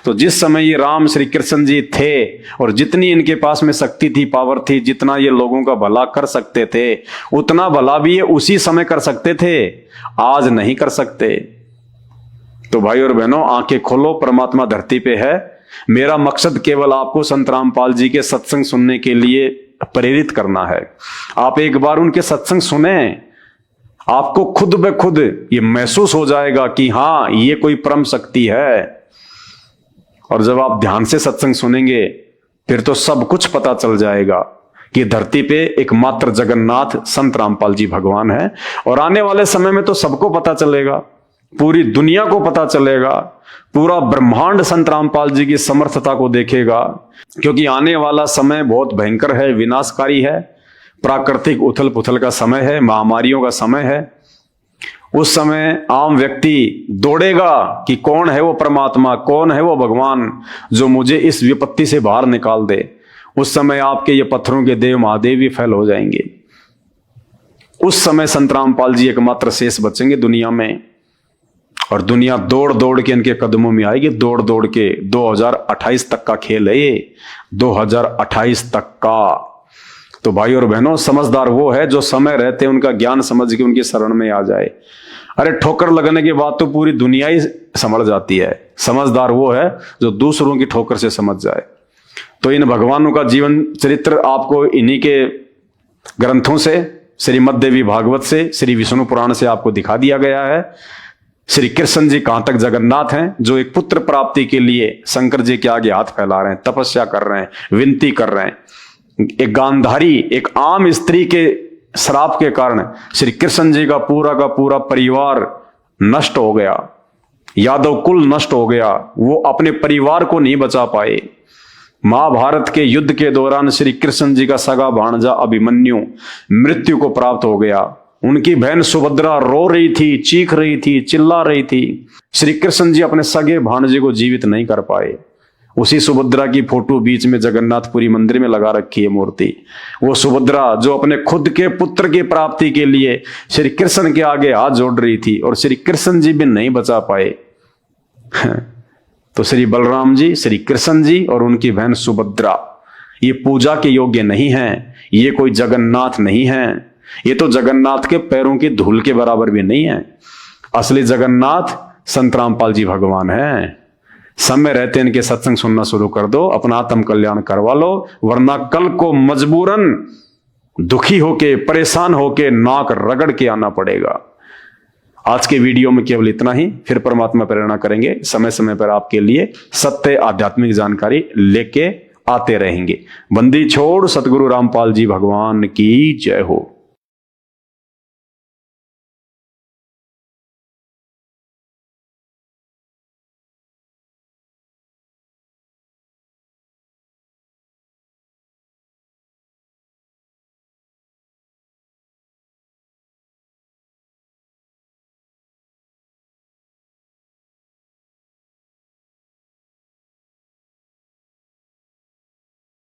तो जिस समय ये राम श्री कृष्ण जी थे और जितनी इनके पास में शक्ति थी, पावर थी, जितना ये लोगों का भला कर सकते थे, उतना भला भी ये उसी समय कर सकते थे, आज नहीं कर सकते। तो भाई और बहनों, आंखें खोलो, परमात्मा धरती पे है। मेरा मकसद केवल आपको संत रामपाल जी के सत्संग सुनने के लिए प्रेरित करना है। आप एक बार उनके सत्संग सुने, आपको खुद ब खुद ये महसूस हो जाएगा कि हाँ, ये कोई परम शक्ति है। और जब आप ध्यान से सत्संग सुनेंगे फिर तो सब कुछ पता चल जाएगा कि धरती पे एकमात्र जगन्नाथ संत रामपाल जी भगवान है। और आने वाले समय में तो सबको पता चलेगा, पूरी दुनिया को पता चलेगा, पूरा ब्रह्मांड संत रामपाल जी की समर्थता को देखेगा। क्योंकि आने वाला समय बहुत भयंकर है, विनाशकारी है, प्राकृतिक उथल पुथल का समय है, महामारियों का समय है। उस समय आम व्यक्ति दौड़ेगा कि कौन है वो परमात्मा, कौन है वो भगवान जो मुझे इस विपत्ति से बाहर निकाल दे। उस समय आपके ये पत्थरों के देव महादेव भी फैल हो जाएंगे। उस समय संत रामपाल जी एकमात्र शेष बचेंगे दुनिया में, और दुनिया दौड़ दौड़ के इनके कदमों में आएगी, दौड़ दौड़ के। 2028 तक का खेल है ये, 2028 तक का। तो भाई और बहनों, समझदार वो है जो समय रहते उनका ज्ञान समझ के उनकी शरण में आ जाए। अरे ठोकर लगने के बाद तो पूरी दुनिया ही समझ जाती है। समझदार वो है जो दूसरों की ठोकर से समझ जाए। तो इन भगवानों का जीवन चरित्र आपको इन्हीं के ग्रंथों से, श्रीमद् देवी भागवत से, श्री विष्णु पुराण से आपको दिखा दिया गया है। श्री कृष्ण जी कहां तक जगन्नाथ हैं, जो एक पुत्र प्राप्ति के लिए शंकर जी के आगे हाथ फैला रहे हैं, तपस्या कर रहे हैं, विनती कर रहे हैं। एक गांधारी, एक आम स्त्री के श्राप के कारण श्री कृष्ण जी का पूरा परिवार नष्ट हो गया, यादव कुल नष्ट हो गया। वो अपने परिवार को नहीं बचा पाए। महाभारत के युद्ध के दौरान श्री कृष्ण जी का सगा भांजा अभिमन्यु मृत्यु को प्राप्त हो गया। उनकी बहन सुभद्रा रो रही थी, चीख रही थी, चिल्ला रही थी। श्री कृष्ण जी अपने सगे भांजे को जीवित नहीं कर पाए। उसी सुभद्रा की फोटो बीच में जगन्नाथपुरी मंदिर में लगा रखी है मूर्ति। वो सुभद्रा जो अपने खुद के पुत्र की प्राप्ति के लिए श्री कृष्ण के आगे हाथ जोड़ रही थी और श्री कृष्ण जी भी नहीं बचा पाए। तो श्री बलराम जी, श्री कृष्ण जी और उनकी बहन सुभद्रा ये पूजा के योग्य नहीं है। ये कोई जगन्नाथ नहीं है। ये तो जगन्नाथ के पैरों की धूल के बराबर भी नहीं है। असली जगन्नाथ संत रामपाल जी भगवान है। समय रहते इनके सत्संग सुनना शुरू कर दो, अपना आत्म कल्याण करवा लो, वरना कल को मजबूरन दुखी होके, परेशान होके नाक रगड़ के आना पड़ेगा। आज के वीडियो में केवल इतना ही। फिर परमात्मा प्रेरणा करेंगे, समय समय पर आपके लिए सत्य आध्यात्मिक जानकारी लेके आते रहेंगे। बंदी छोड़ सतगुरु रामपाल जी भगवान की जय हो।